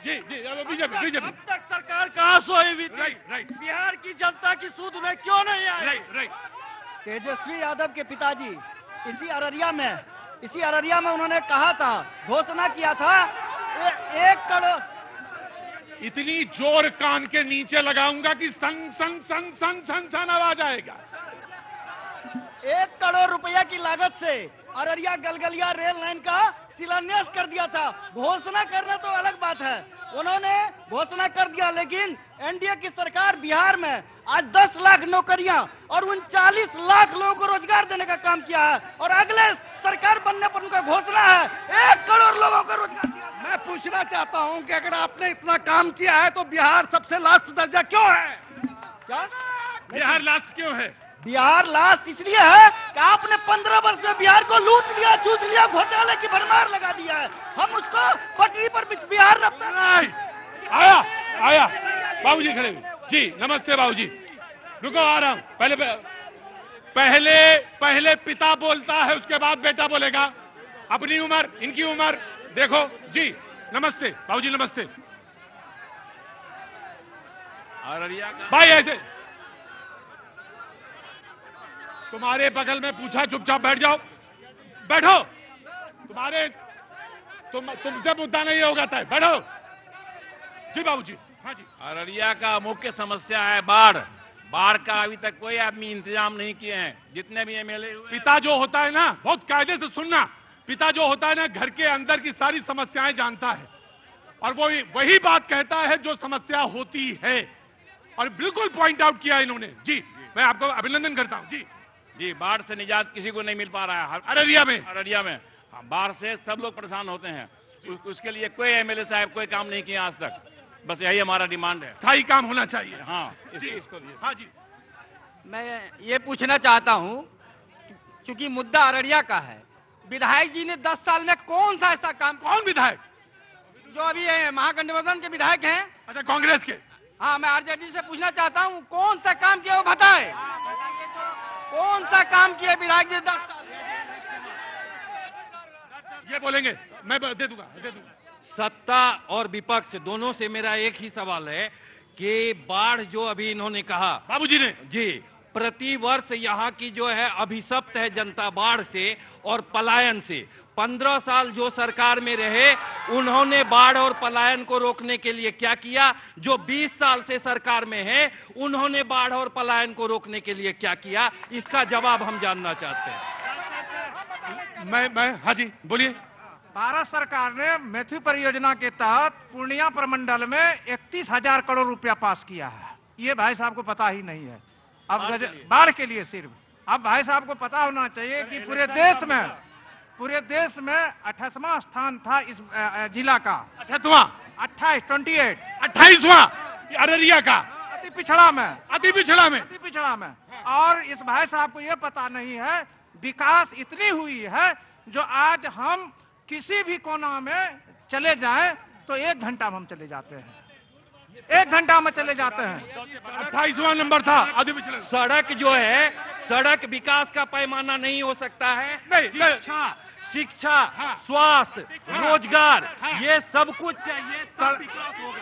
जी बीजेपी अब तक सरकार कहां सोई हुई थी? राइट। बिहार की जनता की सूद में क्यों नहीं आई? राइट। तेजस्वी यादव के पिताजी इसी अररिया में उन्होंने कहा था, घोषणा किया था 1 करोड़। इतनी जोर कान के नीचे लगाऊंगा कि संग संग संग संग संग संग आवाज आएगा। 1 करोड़ रुपया की लागत से अररिया गलगलिया रेल लाइन का शिलान्यास कर दिया था। घोषणा करना तो अलग बात है, उन्होंने घोषणा कर दिया, लेकिन एनडीए की सरकार बिहार में आज 10 लाख नौकरियां और 39 लाख लोगों को रोजगार देने का काम किया है, और अगले सरकार बनने पर उनका घोषणा है 1 करोड़ लोगों को रोजगार दिया। मैं पूछना चाहता हूं कि अगर आपने इतना काम किया है तो बिहार सबसे लास्ट दर्जा क्यों है? क्या बिहार लास्ट क्यों है? बिहार लास्ट इसलिए है कि आपने 15 वर्ष में बिहार को लूट लिया, चूस लिया, घोटाले की भरमार लगा दिया है। हम उसको पटरी पर बिहार रखते हैं। आया बाबूजी खड़े हुए। जी नमस्ते बाबूजी, रुको आ रहा हूं। पहले पिता बोलता है, उसके बाद बेटा बोलेगा। अपनी उम्र, इनकी उम्र देखो। जी नमस्ते बाबूजी, नमस्ते। भाई ऐसे तुम्हारे बगल में पूछा, चुपचाप बैठ जाओ, बैठो। तुमसे मुद्दा नहीं होगा तय, बैठो। जी बाबूजी। हाँ जी। अररिया का मुख्य समस्या है बाढ़ का अभी तक कोई आदमी इंतजाम नहीं किए हैं, जितने भी एमएलए हुए। पिता जो होता है ना, बहुत कायदे से सुनना, पिता जो होता है ना, घर के अंदर की सारी समस्याएं जानता है, और वो वही बात कहता है जो समस्या होती है, और बिल्कुल पॉइंट आउट किया इन्होंने। जी मैं आपको अभिनंदन करता हूं। जी बाढ़ से निजात किसी को नहीं मिल पा रहा है अररिया में। हाँ, बाढ़ से सब लोग परेशान होते हैं। उसके लिए कोई एमएलए साहब कोई काम नहीं किया आज तक। बस यही हमारा डिमांड है, स्थायी काम होना चाहिए। हाँ इसको हाँ जी। मैं ये पूछना चाहता हूं, क्योंकि मुद्दा अररिया का है, विधायक जी ने 10 साल में कौन सा ऐसा काम? कौन विधायक? जो अभी महागठबंधन के विधायक हैं। अच्छा, कांग्रेस के। हाँ, मैं आरजेडी से पूछना चाहता हूं, कौन सा काम किया वो बताए। कौन सा काम किया विधायक जी 10 साल? ये बोलेंगे, मैं दे दूंगा। सत्ता और विपक्ष दोनों से मेरा एक ही सवाल है कि बाढ़ जो अभी इन्होंने कहा, बाबूजी ने, जी प्रति वर्ष यहाँ की जो है अभिशप्त है जनता बाढ़ से और पलायन से। 15 साल जो सरकार में रहे, उन्होंने बाढ़ और पलायन को रोकने के लिए क्या किया? जो 20 साल से सरकार में है, उन्होंने बाढ़ और पलायन को रोकने के लिए क्या किया? इसका जवाब हम जानना चाहते हैं। मैं हाँ जी बोलिए। भारत सरकार ने मैथ्यू परियोजना के तहत पूर्णिया प्रमंडल में 31,000 करोड़ रुपया पास किया है। ये भाई साहब को पता ही नहीं है। अब बाढ़ के लिए सिर्फ, अब भाई साहब को पता होना चाहिए कि पूरे देश में 28वां स्थान था इस जिला का। 28वां अररिया का, अति पिछड़ा में। और इस भाई साहब को यह पता नहीं है विकास इतनी हुई है, जो आज हम किसी भी कोना में चले जाएं तो 1 घंटा में हम चले जाते हैं। 1 घंटा में चले जाते हैं। 28वां नंबर था। सड़क जो है, सड़क विकास का पैमाना नहीं हो सकता है। नहीं, शिक्षा, स्वास्थ्य, रोजगार, ये सब कुछ चाहिए, सब विकास होगा।